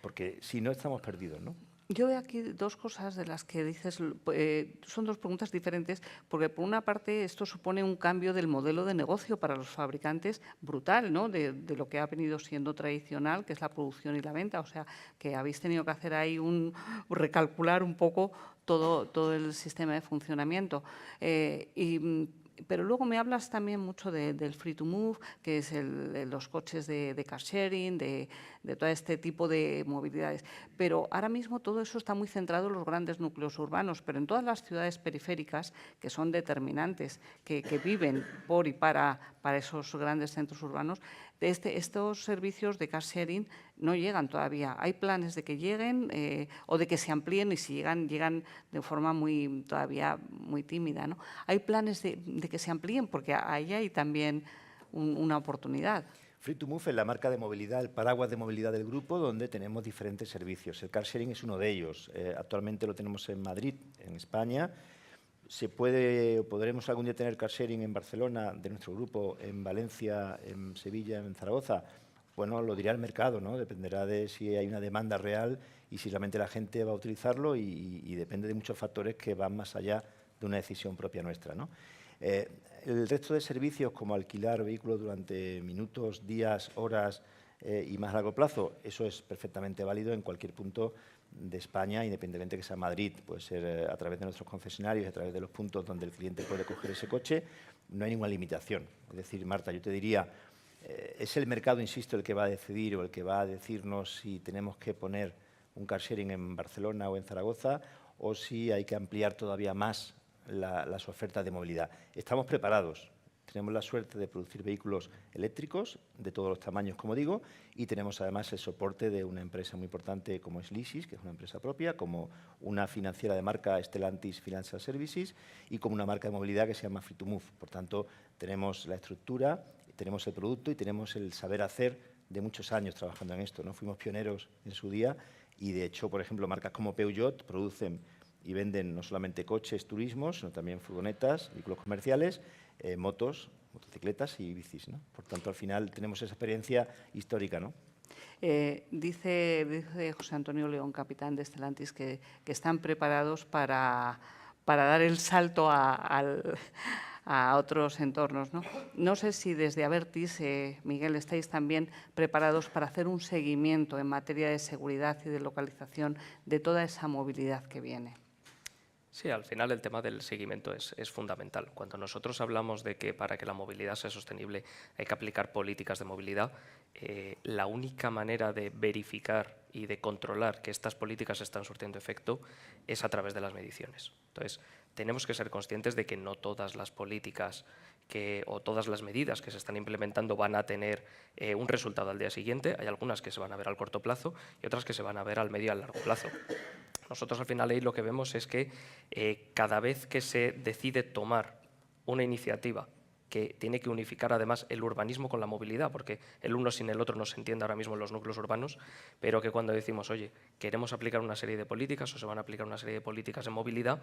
porque si no estamos perdidos, ¿no? Yo veo aquí dos cosas de las que dices, son dos preguntas diferentes, porque por una parte esto supone un cambio del modelo de negocio para los fabricantes brutal, ¿no? De lo que ha venido siendo tradicional, que es la producción y la venta, o sea, que habéis tenido que hacer ahí recalcular un poco todo el sistema de funcionamiento. Pero luego me hablas también mucho del Free2Move, que es los coches de car sharing, de todo este tipo de movilidades. Pero ahora mismo todo eso está muy centrado en los grandes núcleos urbanos, pero en todas las ciudades periféricas, que son determinantes, que viven por y para esos grandes centros urbanos, estos servicios de car sharing no llegan todavía. Hay planes de que lleguen o de que se amplíen y si llegan de forma todavía muy tímida, ¿no? Hay planes de que se amplíen porque ahí hay también una oportunidad. Free2Move es la marca de movilidad, el paraguas de movilidad del grupo, donde tenemos diferentes servicios. El car sharing es uno de ellos. Actualmente lo tenemos en Madrid, en España. Podremos algún día tener car sharing en Barcelona, de nuestro grupo, en Valencia, en Sevilla, en Zaragoza. Bueno, lo dirá el mercado, ¿no? Dependerá de si hay una demanda real y si realmente la gente va a utilizarlo y depende de muchos factores que van más allá de una decisión propia nuestra, ¿no? El resto de servicios, como alquilar vehículos durante minutos, días, horas y más a largo plazo, eso es perfectamente válido en cualquier punto de España, independientemente que sea Madrid, puede ser a través de nuestros concesionarios, a través de los puntos donde el cliente puede coger ese coche, no hay ninguna limitación. Es decir, Marta, yo te diría, es el mercado, insisto, el que va a decidir o el que va a decirnos si tenemos que poner un car sharing en Barcelona o en Zaragoza o si hay que ampliar todavía más las ofertas de movilidad. Estamos preparados. Tenemos la suerte de producir vehículos eléctricos de todos los tamaños, como digo, y tenemos además el soporte de una empresa muy importante como es Leasys, que es una empresa propia, como una financiera de marca Stellantis Financial Services y como una marca de movilidad que se llama Free2Move. Por tanto, tenemos la estructura, tenemos el producto y tenemos el saber hacer de muchos años trabajando en esto, ¿no? Fuimos pioneros en su día y, de hecho, por ejemplo, marcas como Peugeot producen y venden no solamente coches, turismos, sino también furgonetas, vehículos comerciales, motos, motocicletas y bicis, ¿no? Por tanto, al final tenemos esa experiencia histórica, ¿no? Dice José Antonio León, capitán de Stellantis, que están preparados para dar el salto a otros entornos, ¿no? No sé si desde Abertis, Miguel, estáis también preparados para hacer un seguimiento en materia de seguridad y de localización de toda esa movilidad que viene. Sí, al final el tema del seguimiento es fundamental. Cuando nosotros hablamos de que para que la movilidad sea sostenible hay que aplicar políticas de movilidad, la única manera de verificar y de controlar que estas políticas están surtiendo efecto es a través de las mediciones. Entonces, tenemos que ser conscientes de que no todas las políticas o todas las medidas que se están implementando van a tener un resultado al día siguiente. Hay algunas que se van a ver al corto plazo y otras que se van a ver al medio y al largo plazo. Nosotros al final ahí lo que vemos es que cada vez que se decide tomar una iniciativa que tiene que unificar además el urbanismo con la movilidad, porque el uno sin el otro no se entiende ahora mismo en los núcleos urbanos, pero que cuando decimos, oye, queremos aplicar una serie de políticas o se van a aplicar una serie de políticas en movilidad,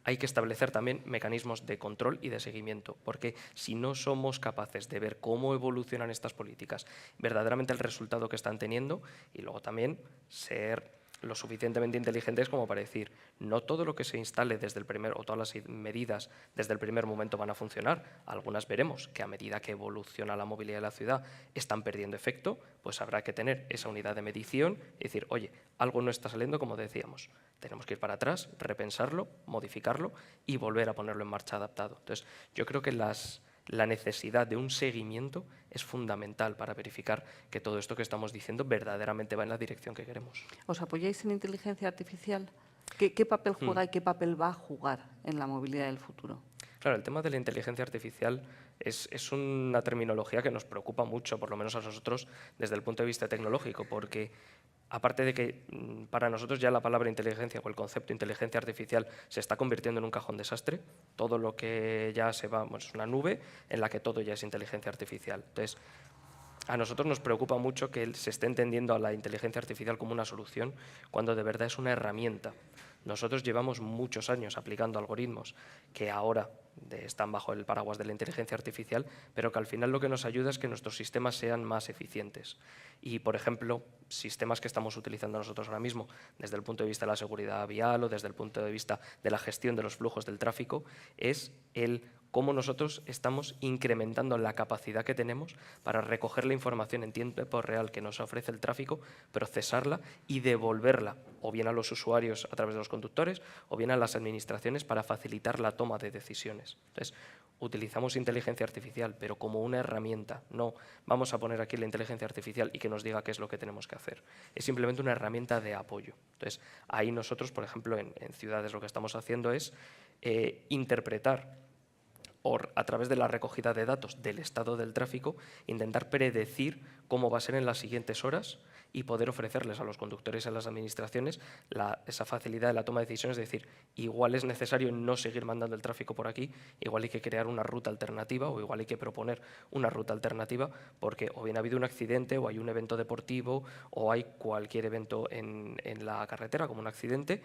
hay que establecer también mecanismos de control y de seguimiento, porque si no somos capaces de ver cómo evolucionan estas políticas, verdaderamente el resultado que están teniendo, y luego también ser lo suficientemente inteligentes como para decir, no todo lo que se instale desde el primer, o todas las medidas desde el primer momento van a funcionar. Algunas veremos que a medida que evoluciona la movilidad de la ciudad están perdiendo efecto, pues habrá que tener esa unidad de medición y decir, oye, algo no está saliendo como decíamos. Tenemos que ir para atrás, repensarlo, modificarlo y volver a ponerlo en marcha adaptado. Entonces, yo creo que la necesidad de un seguimiento es fundamental para verificar que todo esto que estamos diciendo verdaderamente va en la dirección que queremos. ¿Os apoyáis en inteligencia artificial? ¿Qué papel juega y qué papel va a jugar en la movilidad del futuro? Claro, el tema de la inteligencia artificial es una terminología que nos preocupa mucho, por lo menos a nosotros, desde el punto de vista tecnológico, porque aparte de que para nosotros ya la palabra inteligencia o el concepto inteligencia artificial se está convirtiendo en un cajón desastre, todo lo que ya se va, pues, es una nube en la que todo ya es inteligencia artificial. Entonces, a nosotros nos preocupa mucho que se esté entendiendo a la inteligencia artificial como una solución cuando de verdad es una herramienta. Nosotros llevamos muchos años aplicando algoritmos que ahora están bajo el paraguas de la inteligencia artificial, pero que al final lo que nos ayuda es que nuestros sistemas sean más eficientes. Y, por ejemplo, sistemas que estamos utilizando nosotros ahora mismo desde el punto de vista de la seguridad vial o desde el punto de vista de la gestión de los flujos del tráfico es cómo nosotros estamos incrementando la capacidad que tenemos para recoger la información en tiempo real que nos ofrece el tráfico, procesarla y devolverla o bien a los usuarios a través de los conductores o bien a las administraciones para facilitar la toma de decisiones. Entonces, utilizamos inteligencia artificial, pero como una herramienta. No vamos a poner aquí la inteligencia artificial y que nos diga qué es lo que tenemos que hacer. Es simplemente una herramienta de apoyo. Entonces, ahí nosotros, por ejemplo, en ciudades lo que estamos haciendo es interpretar a través de la recogida de datos del estado del tráfico, intentar predecir cómo va a ser en las siguientes horas y poder ofrecerles a los conductores y a las administraciones esa facilidad de la toma de decisiones, es decir, igual es necesario no seguir mandando el tráfico por aquí, igual hay que crear una ruta alternativa o igual hay que proponer una ruta alternativa porque o bien ha habido un accidente o hay un evento deportivo o hay cualquier evento en la carretera como un accidente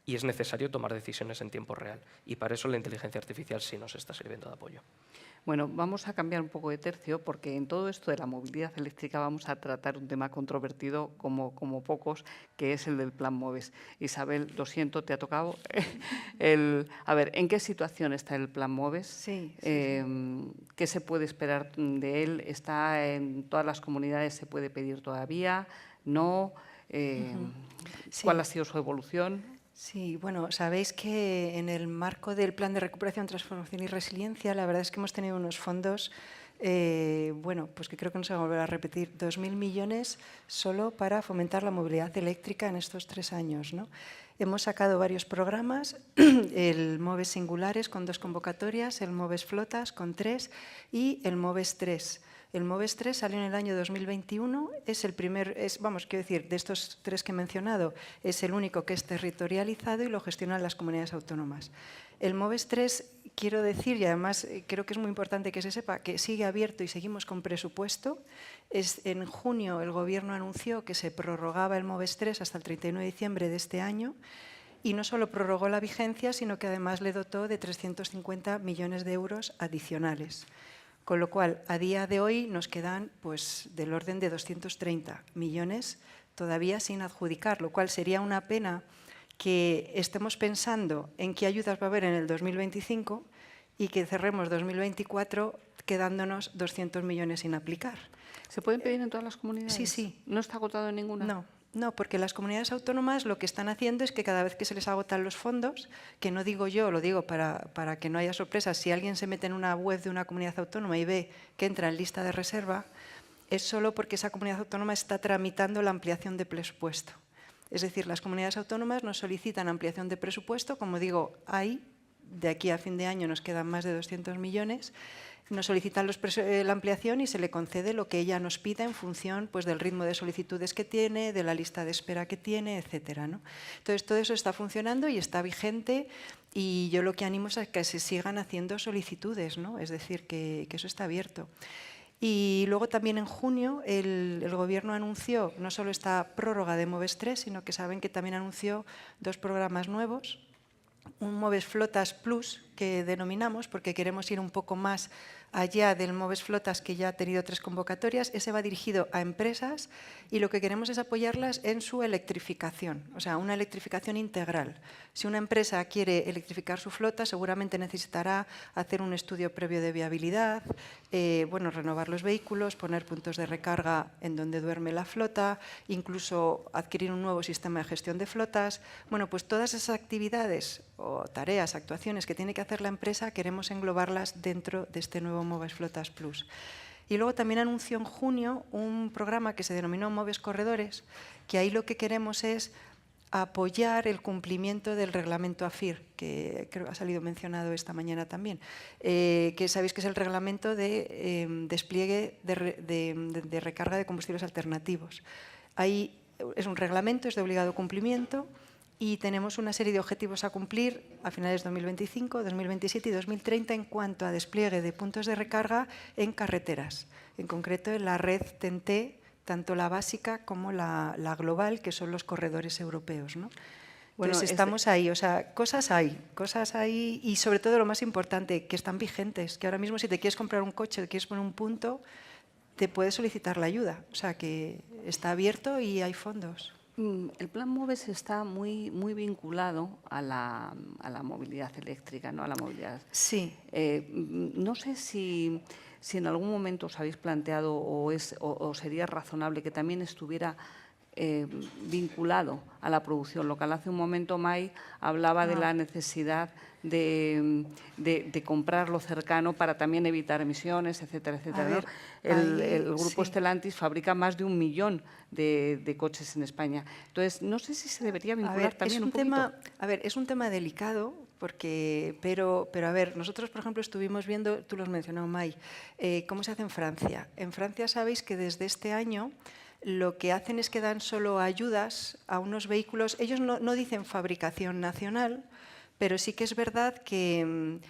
y es necesario tomar decisiones en tiempo real. Y para eso la inteligencia artificial sí nos está sirviendo de apoyo. Bueno, vamos a cambiar un poco de tercio porque en todo esto de la movilidad eléctrica vamos a tratar un tema controvertido como pocos, que es el del Plan MOVES. Isabel, lo siento, te ha tocado. A ver, ¿en qué situación está el Plan MOVES? Sí. ¿Qué se puede esperar de él? ¿Está en todas las comunidades? ¿Se puede pedir todavía? ¿No? ¿Cuál ha sido su evolución? Sí, bueno, sabéis que en el marco del Plan de Recuperación, Transformación y Resiliencia, la verdad es que hemos tenido unos fondos, pues que creo que no se va a volver a repetir, 2.000 millones solo para fomentar la movilidad eléctrica en estos 3 años, ¿no? Hemos sacado varios programas, el MOVES Singulares con 2 convocatorias, el MOVES Flotas con 3 y el MOVES 3. El MOVES 3 salió en el año 2021, es el primer, quiero decir, de estos 3 que he mencionado, es el único que es territorializado y lo gestionan las comunidades autónomas. El MOVES 3, quiero decir, y además creo que es muy importante que se sepa, que sigue abierto y seguimos con presupuesto. En junio el Gobierno anunció que se prorrogaba el MOVES 3 hasta el 31 de diciembre de este año, y no solo prorrogó la vigencia, sino que además le dotó de 350 millones de euros adicionales. Con lo cual, a día de hoy nos quedan pues, del orden de 230 millones todavía sin adjudicar, lo cual sería una pena que estemos pensando en qué ayudas va a haber en el 2025 y que cerremos 2024 quedándonos 200 millones sin aplicar. ¿Se pueden pedir en todas las comunidades? Sí, sí. ¿No está agotado en ninguna? No, porque las comunidades autónomas lo que están haciendo es que cada vez que se les agotan los fondos, que no digo yo, lo digo para que no haya sorpresas, si alguien se mete en una web de una comunidad autónoma y ve que entra en lista de reserva, es solo porque esa comunidad autónoma está tramitando la ampliación de presupuesto. Es decir, las comunidades autónomas nos solicitan ampliación de presupuesto, como digo, de aquí a fin de año nos quedan más de 200 millones, nos solicitan la ampliación y se le concede lo que ella nos pida en función pues, del ritmo de solicitudes que tiene, de la lista de espera que tiene, etcétera, ¿no? Entonces, todo eso está funcionando y está vigente, y yo lo que animo es a que se sigan haciendo solicitudes, ¿no? Es decir, que eso está abierto. Y luego también en junio el Gobierno anunció no solo esta prórroga de MOVES 3, sino que saben que también anunció 2 programas nuevos. Un MOVES Flotas Plus, que denominamos, porque queremos ir un poco más allá del MOVES Flotas, que ya ha tenido 3 convocatorias. Ese va dirigido a empresas y lo que queremos es apoyarlas en su electrificación, o sea, una electrificación integral. Si una empresa quiere electrificar su flota, seguramente necesitará hacer un estudio previo de viabilidad, renovar los vehículos, poner puntos de recarga en donde duerme la flota, incluso adquirir un nuevo sistema de gestión de flotas. Bueno, pues todas esas actividades o tareas, actuaciones que tiene que hacer la empresa, queremos englobarlas dentro de este nuevo MOVES Flotas Plus. Y luego también anunció en junio un programa que se denominó MOVES Corredores, que ahí lo que queremos es apoyar el cumplimiento del reglamento AFIR, que creo que ha salido mencionado esta mañana también, que sabéis que es el reglamento de despliegue de recarga de combustibles alternativos. Ahí es un reglamento, es de obligado cumplimiento, y tenemos una serie de objetivos a cumplir a finales de 2025, 2027 y 2030 en cuanto a despliegue de puntos de recarga en carreteras, en concreto en la red TEN-T, tanto la básica como la global, que son los corredores europeos, ¿no? Entonces, estamos ahí, o sea, cosas hay y sobre todo lo más importante, que están vigentes, que ahora mismo si te quieres comprar un coche, te quieres poner un punto, te puedes solicitar la ayuda, o sea, que está abierto y hay fondos. El plan MOVES está muy vinculado a la movilidad eléctrica, ¿no? A la movilidad. Sí. No sé si en algún momento os habéis planteado o sería razonable que también estuviera vinculado a la producción local. Hace un momento May hablaba de la necesidad de comprar lo cercano para también evitar emisiones, etcétera, etcétera, ¿no? El grupo Stellantis fabrica más de 1 millón de coches en España. Entonces, no sé si se debería vincular también un poquito. Es un tema delicado, pero a ver, nosotros, por ejemplo, estuvimos viendo, tú lo has mencionado, May, cómo se hace en Francia. En Francia sabéis que desde este año lo que hacen es que dan solo ayudas a unos vehículos. Ellos no dicen fabricación nacional, pero sí que es verdad que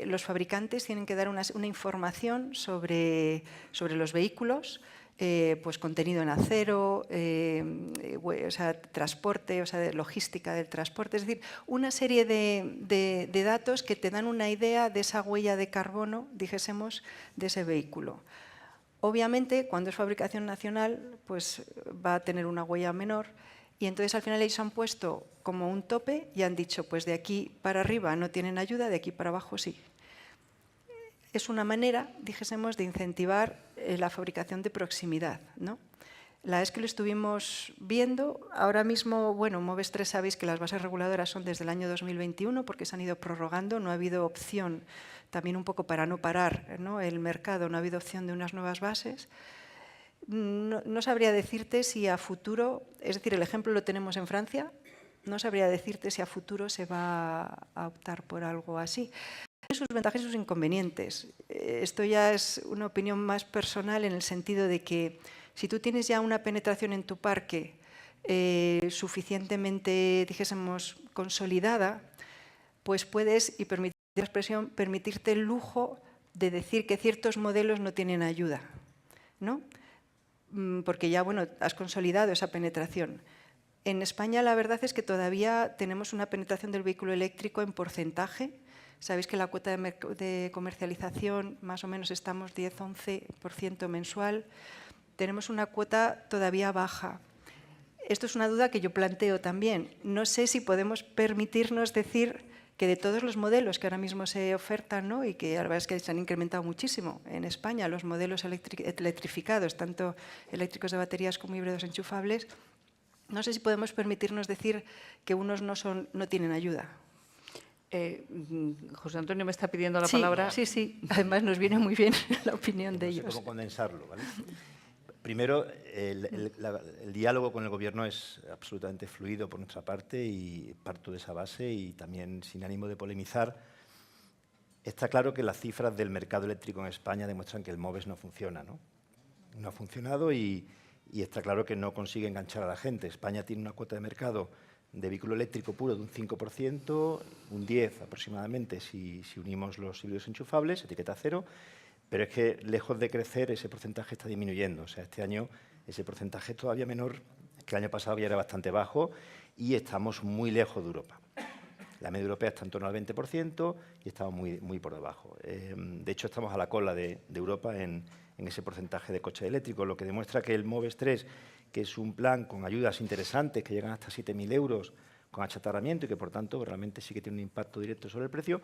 los fabricantes tienen que dar una información sobre los vehículos, pues contenido en acero, o sea, transporte, o sea, logística del transporte, es decir, una serie de datos que te dan una idea de esa huella de carbono, dijésemos, de ese vehículo. Obviamente, cuando es fabricación nacional, pues va a tener una huella menor, y entonces al final ellos han puesto como un tope y han dicho, pues de aquí para arriba no tienen ayuda, de aquí para abajo sí. Es una manera, dijésemos, de incentivar la fabricación de proximidad, ¿no? La vez que lo estuvimos viendo, ahora mismo, bueno, MOVES 3 sabéis que las bases reguladoras son desde el año 2021 porque se han ido prorrogando, no ha habido opción, también un poco para no parar, ¿no?, el mercado, no ha habido opción de unas nuevas bases. No sabría decirte si a futuro, es decir, el ejemplo lo tenemos en Francia, no sabría decirte si a futuro se va a optar por algo así. sus ventajas y sus inconvenientes. Esto ya es una opinión más personal en el sentido de que si tú tienes ya una penetración en tu parque suficientemente, dijésemos, consolidada, pues puedes, y permitir la expresión, permitirte el lujo de decir que ciertos modelos no tienen ayuda, ¿no? Porque ya, bueno, has consolidado esa penetración. En España la verdad es que todavía tenemos una penetración del vehículo eléctrico en porcentaje. Sabéis que la cuota de comercialización más o menos estamos 10-11% mensual. Tenemos una cuota todavía baja. Esto es una duda que yo planteo también. No sé si podemos permitirnos decir que de todos los modelos que ahora mismo se ofertan, ¿no? Y que la verdad es que se han incrementado muchísimo en España, los modelos electrificados, tanto eléctricos de baterías como híbridos enchufables, no sé si podemos permitirnos decir que unos no tienen ayuda. José Antonio me está pidiendo la Sí, palabra. sí. Además nos viene muy bien la opinión de No sé ellos. cómo condensarlo, ¿vale? Primero, el diálogo con el Gobierno es absolutamente fluido por nuestra parte y parto de esa base y también sin ánimo de polemizar. Está claro que las cifras del mercado eléctrico en España demuestran que el MOVES no funciona, ¿no? No ha funcionado y está claro que no consigue enganchar a la gente. España tiene una cuota de mercado de vehículo eléctrico puro de un 5%, un 10% aproximadamente si unimos los híbridos enchufables, etiqueta cero, pero es que lejos de crecer ese porcentaje está disminuyendo. O sea, este año ese porcentaje es todavía menor, que el año pasado ya era bastante bajo y estamos muy lejos de Europa. La media europea está en torno al 20% y estamos muy por debajo. De hecho, estamos a la cola de Europa en ese porcentaje de coches eléctricos, lo que demuestra que el MOVES 3, que es un plan con ayudas interesantes que llegan hasta 7.000 euros con achatarramiento y que, por tanto, realmente sí que tiene un impacto directo sobre el precio,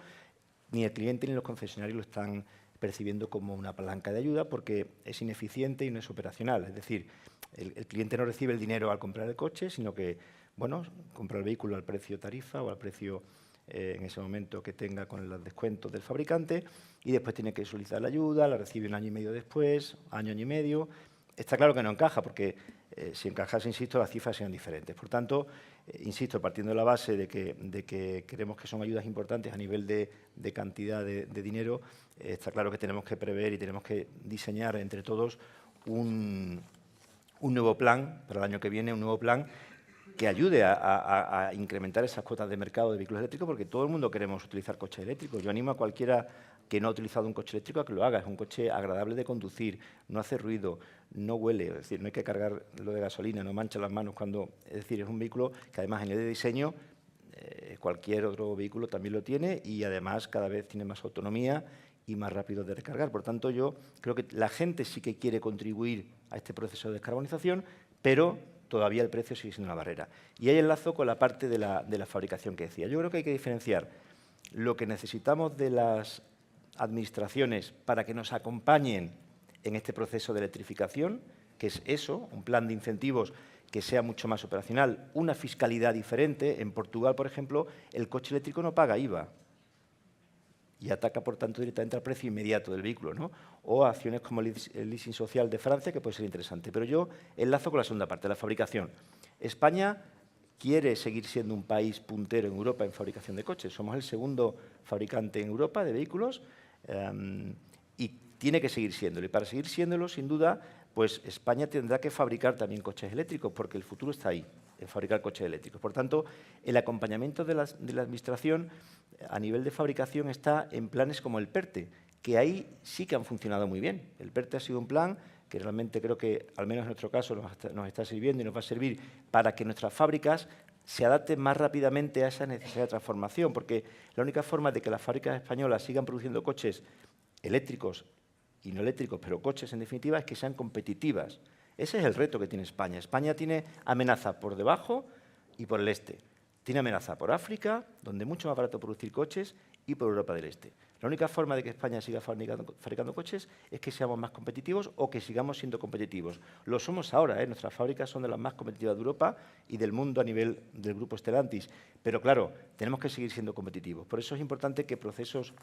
ni el cliente ni los concesionarios lo están percibiendo como una palanca de ayuda porque es ineficiente y no es operacional. Es decir, el cliente no recibe el dinero al comprar el coche, sino que, bueno, compra el vehículo al precio tarifa o al precio en ese momento que tenga con los descuentos del fabricante y después tiene que solicitar la ayuda, la recibe un año y medio después, año y medio. Está claro que no encaja porque si encajase, insisto, las cifras sean diferentes. Por tanto, insisto, partiendo de la base de que creemos que son ayudas importantes a nivel de cantidad de dinero, está claro que tenemos que prever y tenemos que diseñar entre todos un nuevo plan para el año que viene, un nuevo plan que ayude a incrementar esas cuotas de mercado de vehículos eléctricos, porque todo el mundo queremos utilizar coches eléctricos. Yo animo a cualquiera que no ha utilizado un coche eléctrico a que lo haga. Es un coche agradable de conducir, no hace ruido, no huele, es decir, no hay que cargar lo de gasolina, no mancha las manos cuando... Es decir, es un vehículo que además a nivel de diseño cualquier otro vehículo también lo tiene y además cada vez tiene más autonomía y más rápido de recargar. Por tanto, yo creo que la gente sí que quiere contribuir a este proceso de descarbonización, pero todavía el precio sigue siendo una barrera. Y ahí enlazo con la parte de la fabricación que decía. Yo creo que hay que diferenciar lo que necesitamos de las administraciones para que nos acompañen en este proceso de electrificación, que es eso, un plan de incentivos que sea mucho más operacional, una fiscalidad diferente. En Portugal, por ejemplo, el coche eléctrico no paga IVA y ataca, por tanto, directamente al precio inmediato del vehículo, ¿no? O acciones como el leasing social de Francia, que puede ser interesante. Pero yo enlazo con la segunda parte, la fabricación. España quiere seguir siendo un país puntero en Europa en fabricación de coches. Somos el segundo fabricante en Europa de vehículos y tiene que seguir siéndolo. Y para seguir siéndolo, sin duda, pues España tendrá que fabricar también coches eléctricos, porque el futuro está ahí, en fabricar coches eléctricos. Por tanto, el acompañamiento de la Administración a nivel de fabricación está en planes como el PERTE, que ahí sí que han funcionado muy bien. El PERTE ha sido un plan que realmente creo que, al menos en nuestro caso, nos está sirviendo y nos va a servir para que nuestras fábricas se adapten más rápidamente a esa necesidad de transformación, porque la única forma de que las fábricas españolas sigan produciendo coches eléctricos y no eléctricos, pero coches en definitiva, es que sean competitivas. Ese es el reto que tiene España. España tiene amenaza por debajo y por el este. Tiene amenaza por África, donde es mucho más barato producir coches, y por Europa del Este. La única forma de que España siga fabricando coches es que seamos más competitivos o que sigamos siendo competitivos. Lo somos ahora, ¿eh? Nuestras fábricas son de las más competitivas de Europa y del mundo a nivel del grupo Stellantis. Pero claro, tenemos que seguir siendo competitivos. Por eso es importante que procesos,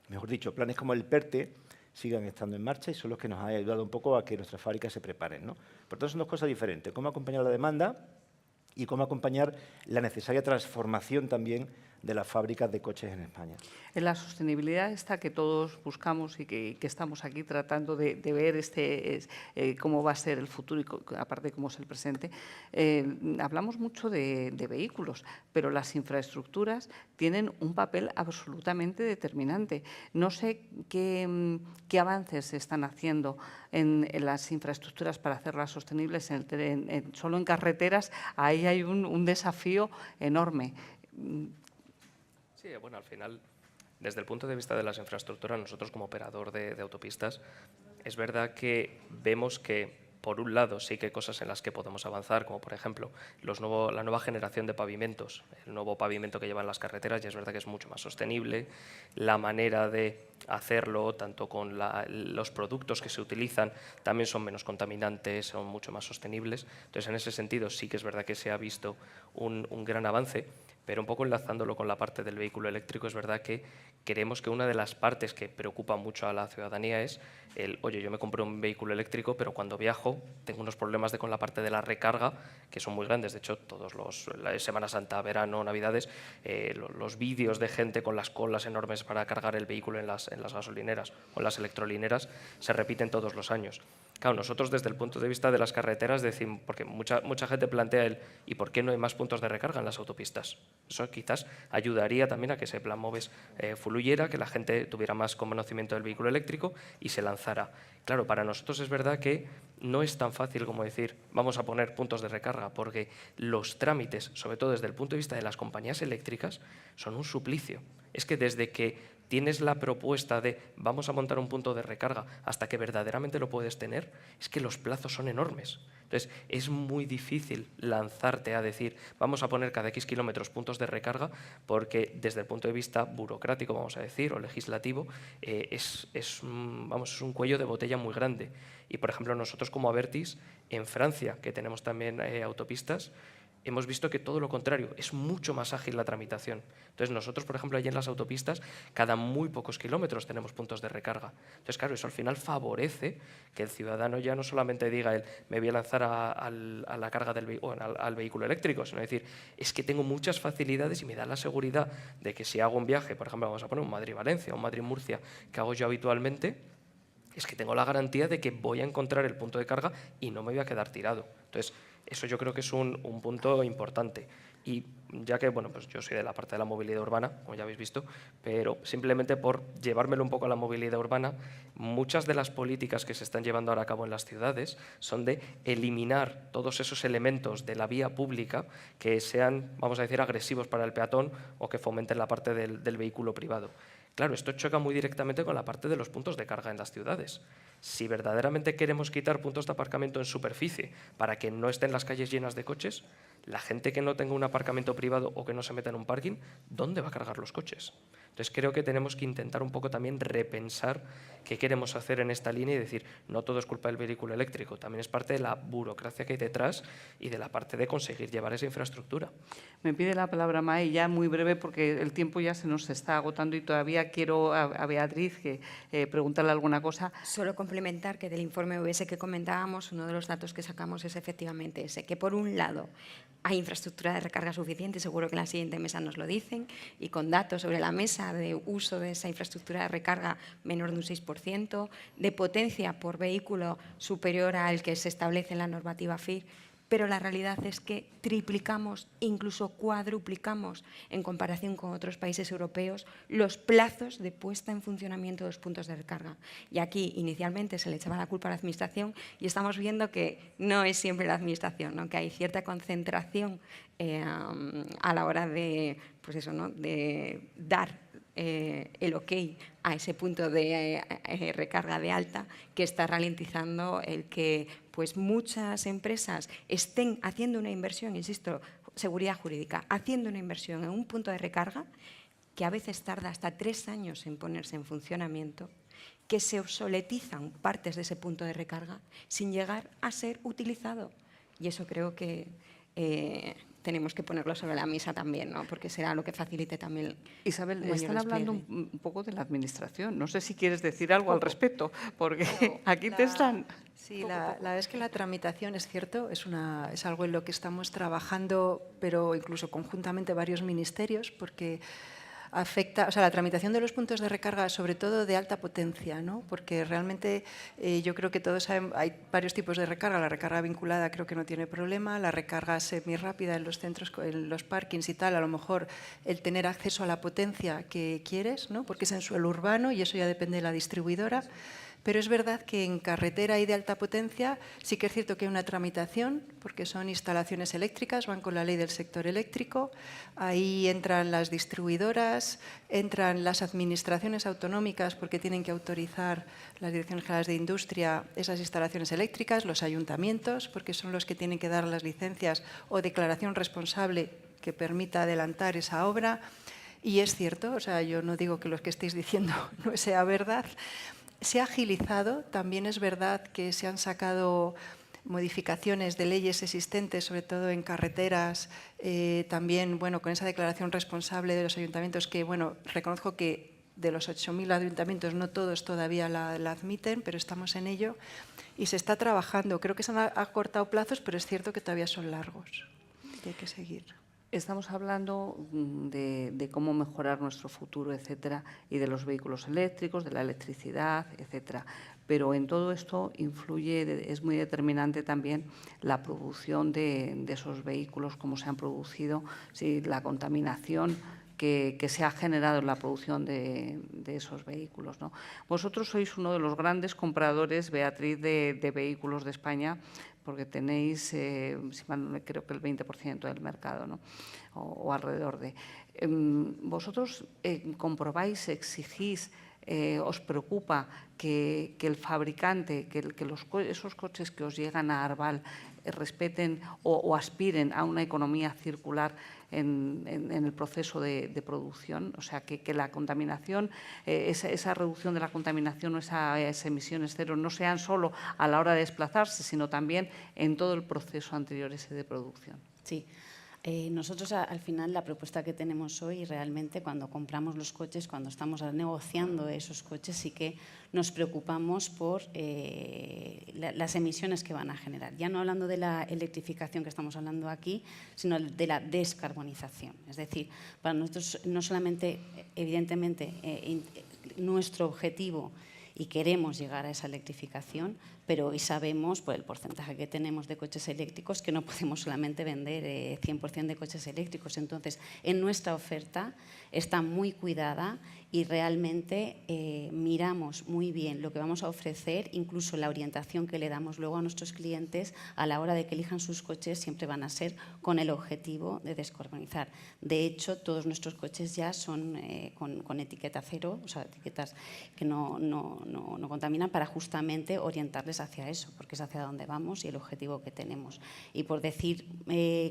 mejor dicho, planes como el PERTE, sigan estando en marcha y son los que nos han ayudado un poco a que nuestras fábricas se preparen, ¿no? Por tanto, son dos cosas diferentes. Cómo acompañar la demanda y cómo acompañar la necesaria transformación también de las fábricas de coches en España. En la sostenibilidad esta que todos buscamos y que estamos aquí tratando de ver cómo va a ser el futuro y aparte cómo es el presente, hablamos mucho de vehículos, pero las infraestructuras tienen un papel absolutamente determinante. No sé qué avances se están haciendo en las infraestructuras para hacerlas sostenibles. Solo en carreteras ahí hay un desafío enorme. Sí, bueno, al final, desde el punto de vista de las infraestructuras, nosotros como operador de autopistas, es verdad que vemos que, por un lado, sí que hay cosas en las que podemos avanzar, como por ejemplo la nueva generación de pavimentos, el nuevo pavimento que llevan las carreteras, ya es verdad que es mucho más sostenible, la manera de hacerlo, tanto con los productos que se utilizan, también son menos contaminantes, son mucho más sostenibles. Entonces, en ese sentido, sí que es verdad que se ha visto un gran avance. Pero un poco enlazándolo con la parte del vehículo eléctrico, es verdad que creemos que una de las partes que preocupa mucho a la ciudadanía es oye, yo me compré un vehículo eléctrico, pero cuando viajo tengo unos problemas con la parte de la recarga, que son muy grandes. De hecho, la Semana Santa, verano, Navidades, los vídeos de gente con las colas enormes para cargar el vehículo en las gasolineras o en las electrolineras se repiten todos los años. Claro, nosotros desde el punto de vista de las carreteras decimos, porque mucha gente plantea ¿y por qué no hay más puntos de recarga en las autopistas? Eso quizás ayudaría también a que ese plan MOVES fluyera, que la gente tuviera más conocimiento del vehículo eléctrico y se lanzara. Claro, para nosotros es verdad que no es tan fácil como decir vamos a poner puntos de recarga, porque los trámites, sobre todo desde el punto de vista de las compañías eléctricas, son un suplicio. Es que desde que tienes la propuesta de vamos a montar un punto de recarga hasta que verdaderamente lo puedes tener, es que los plazos son enormes. Entonces, es muy difícil lanzarte a decir vamos a poner cada X kilómetros puntos de recarga, porque desde el punto de vista burocrático, vamos a decir, o legislativo, es un cuello de botella muy grande. Y, por ejemplo, nosotros como Abertis, en Francia, que tenemos también autopistas, hemos visto que todo lo contrario, es mucho más ágil la tramitación. Entonces, nosotros, por ejemplo, allí en las autopistas, cada muy pocos kilómetros tenemos puntos de recarga. Entonces, claro, eso al final favorece que el ciudadano ya no solamente diga me voy a lanzar a la carga al vehículo eléctrico, sino decir, es que tengo muchas facilidades y me da la seguridad de que si hago un viaje, por ejemplo, vamos a poner un Madrid-Valencia o un Madrid-Murcia, que hago yo habitualmente, es que tengo la garantía de que voy a encontrar el punto de carga y no me voy a quedar tirado. Entonces, eso yo creo que es un punto importante. Y ya que pues yo soy de la parte de la movilidad urbana, como ya habéis visto, pero simplemente por llevármelo un poco a la movilidad urbana, muchas de las políticas que se están llevando ahora a cabo en las ciudades son de eliminar todos esos elementos de la vía pública que sean, vamos a decir, agresivos para el peatón o que fomenten la parte del vehículo privado. Claro, esto choca muy directamente con la parte de los puntos de carga en las ciudades. Si verdaderamente queremos quitar puntos de aparcamiento en superficie para que no estén las calles llenas de coches, la gente que no tenga un aparcamiento privado o que no se meta en un parking, ¿dónde va a cargar los coches? Entonces creo que tenemos que intentar un poco también repensar qué queremos hacer en esta línea y decir, no todo es culpa del vehículo eléctrico, también es parte de la burocracia que hay detrás y de la parte de conseguir llevar esa infraestructura. Me pide la palabra May, ya muy breve porque el tiempo ya se nos está agotando y todavía quiero a Beatriz preguntarle alguna cosa. Solo complementar que del informe OBS que comentábamos, uno de los datos que sacamos es efectivamente ese, que por un lado hay infraestructura de recarga suficiente, seguro que en la siguiente mesa nos lo dicen, y con datos sobre la mesa de uso de esa infraestructura de recarga menor de un 6%, de potencia por vehículo superior al que se establece en la normativa FIR, pero la realidad es que triplicamos, incluso cuadruplicamos en comparación con otros países europeos los plazos de puesta en funcionamiento de los puntos de recarga. Y aquí inicialmente se le echaba la culpa a la Administración y estamos viendo que no es siempre la Administración, ¿no? Que hay cierta concentración a la hora de, pues eso, ¿no? De dar el ok a ese punto de recarga de alta, que está ralentizando el que pues muchas empresas estén haciendo una inversión, insisto, seguridad jurídica, haciendo una inversión en un punto de recarga que a veces tarda hasta 3 años en ponerse en funcionamiento, que se obsoletizan partes de ese punto de recarga sin llegar a ser utilizado. Y eso creo que tenemos que ponerlo sobre la mesa también, ¿no? Porque será lo que facilite también. Isabel, un mayor están hablando despliegue. un poco de la administración. No sé si quieres decir algo al respecto, porque aquí te están... Sí, la verdad es que la tramitación, es cierto, es algo en lo que estamos trabajando, pero incluso conjuntamente varios ministerios, porque afecta, o sea, la tramitación de los puntos de recarga, sobre todo de alta potencia, ¿no? Porque realmente yo creo que todos saben, hay varios tipos de recarga. La recarga vinculada creo que no tiene problema, la recarga semirápida en los centros, en los parkings y tal, a lo mejor el tener acceso a la potencia que quieres, ¿no? Porque es en suelo urbano y eso ya depende de la distribuidora. Pero es verdad que en carretera y de alta potencia sí que es cierto que hay una tramitación, porque son instalaciones eléctricas, van con la ley del sector eléctrico, ahí entran las distribuidoras, entran las administraciones autonómicas, porque tienen que autorizar las direcciones generales de industria esas instalaciones eléctricas, los ayuntamientos, porque son los que tienen que dar las licencias o declaración responsable que permita adelantar esa obra. Y es cierto, o sea, yo no digo que lo que estéis diciendo no sea verdad. Se ha agilizado, también es verdad que se han sacado modificaciones de leyes existentes, sobre todo en carreteras, también bueno, con esa declaración responsable de los ayuntamientos, que bueno, reconozco que de los 8.000 ayuntamientos no todos todavía la admiten, pero estamos en ello y se está trabajando. Creo que se han acortado plazos, pero es cierto que todavía son largos y hay que seguir. Estamos hablando de cómo mejorar nuestro futuro, etcétera, y de los vehículos eléctricos, de la electricidad, etcétera. Pero en todo esto influye, es muy determinante también la producción de esos vehículos, cómo se han producido, si la contaminación que se ha generado en la producción de esos vehículos, ¿no? Vosotros sois uno de los grandes compradores, Beatriz, de vehículos de España, porque tenéis, si mal no me creo que el 20% del mercado, ¿no? o alrededor de. ¿Vosotros comprobáis, exigís, os preocupa que el fabricante, que esos coches que os llegan a Arval respeten o aspiren a una economía circular en el proceso de producción? O sea, que la contaminación, esa reducción de la contaminación o esas emisiones cero no sean solo a la hora de desplazarse, sino también en todo el proceso anterior ese de producción. Sí. Nosotros, al final, la propuesta que tenemos hoy, realmente, cuando compramos los coches, cuando estamos negociando esos coches, sí que nos preocupamos por las emisiones que van a generar. Ya no hablando de la electrificación que estamos hablando aquí, sino de la descarbonización. Es decir, para nosotros, no solamente, evidentemente, nuestro objetivo y queremos llegar a esa electrificación, pero hoy sabemos, por el porcentaje que tenemos de coches eléctricos, que no podemos solamente vender 100% de coches eléctricos. Entonces, en nuestra oferta está muy cuidada y realmente miramos muy bien lo que vamos a ofrecer, incluso la orientación que le damos luego a nuestros clientes a la hora de que elijan sus coches siempre van a ser con el objetivo de descarbonizar. De hecho, todos nuestros coches ya son con etiqueta cero, o sea, etiquetas que no contaminan, para justamente orientarles hacia eso, porque es hacia donde vamos y el objetivo que tenemos. Y por decir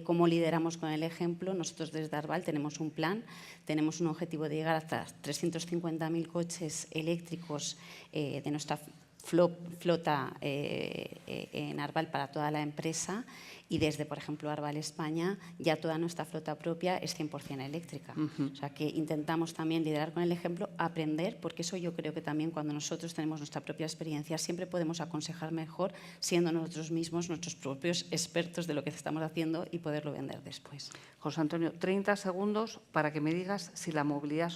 cómo lideramos con el ejemplo, nosotros desde Arval tenemos un plan, tenemos un objetivo de llegar hasta 350.000 coches eléctricos de nuestra flota en Arval para toda la empresa, y desde, por ejemplo, Arval España, ya toda nuestra flota propia es 100% eléctrica. O sea, que intentamos también liderar con el ejemplo, aprender, porque eso yo creo que también cuando nosotros tenemos nuestra propia experiencia siempre podemos aconsejar mejor siendo nosotros mismos nuestros propios expertos de lo que estamos haciendo y poderlo vender después. José Antonio, 30 segundos para que me digas si la movilidad,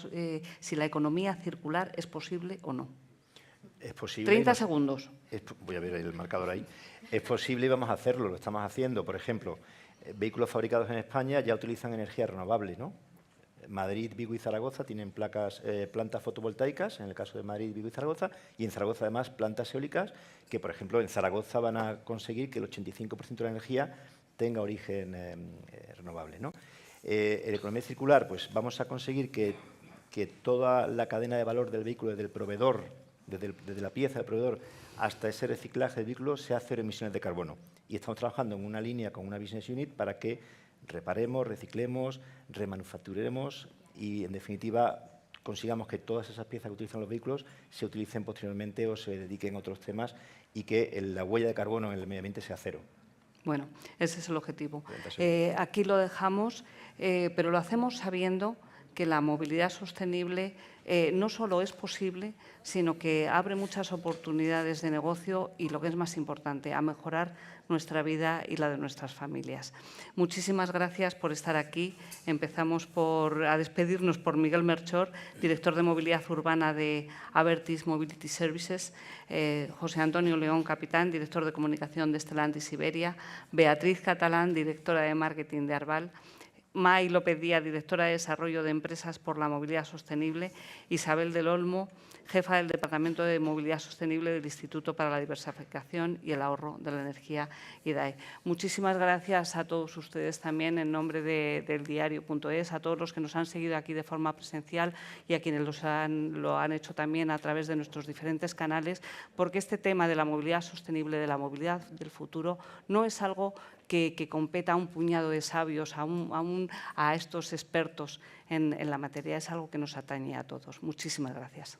si la economía circular es posible o no. Es posible. 30 segundos. Voy a ver el marcador ahí. Es posible y vamos a hacerlo, lo estamos haciendo. Por ejemplo, vehículos fabricados en España ya utilizan energía renovable, ¿no? Madrid, Vigo y Zaragoza tienen plantas fotovoltaicas, en el caso de Madrid, Vigo y Zaragoza, y en Zaragoza además plantas eólicas que, por ejemplo, en Zaragoza van a conseguir que el 85% de la energía tenga origen renovable, ¿no? En economía circular, pues vamos a conseguir que toda la cadena de valor del vehículo, desde el proveedor, desde la pieza del proveedor hasta ese reciclaje del vehículo, sea cero emisiones de carbono. Y estamos trabajando en una línea con una business unit para que reparemos, reciclemos, remanufacturemos y, en definitiva, consigamos que todas esas piezas que utilizan los vehículos se utilicen posteriormente o se dediquen a otros temas y que la huella de carbono en el medio ambiente sea cero. Bueno, ese es el objetivo. 30 segundos. Aquí lo dejamos, pero lo hacemos sabiendo que la movilidad sostenible no solo es posible, sino que abre muchas oportunidades de negocio y, lo que es más importante, a mejorar nuestra vida y la de nuestras familias. Muchísimas gracias por estar aquí. Empezamos a despedirnos por Miguel Melchor, director de movilidad urbana de Avertis Mobility Services, José Antonio León, capitán, director de comunicación de Stellantis Iberia, Beatriz Catalán, directora de marketing de Arval, May López Díaz, directora de Desarrollo de Empresas por la Movilidad Sostenible, Isabel del Olmo, jefa del Departamento de Movilidad Sostenible del Instituto para la Diversificación y el Ahorro de la Energía, IDAE. Muchísimas gracias a todos ustedes también en nombre del diario.es, a todos los que nos han seguido aquí de forma presencial y a quienes lo han hecho también a través de nuestros diferentes canales, porque este tema de la movilidad sostenible, de la movilidad del futuro, no es algo que competa a un puñado de sabios, a estos expertos en la materia, es algo que nos atañe a todos. Muchísimas gracias.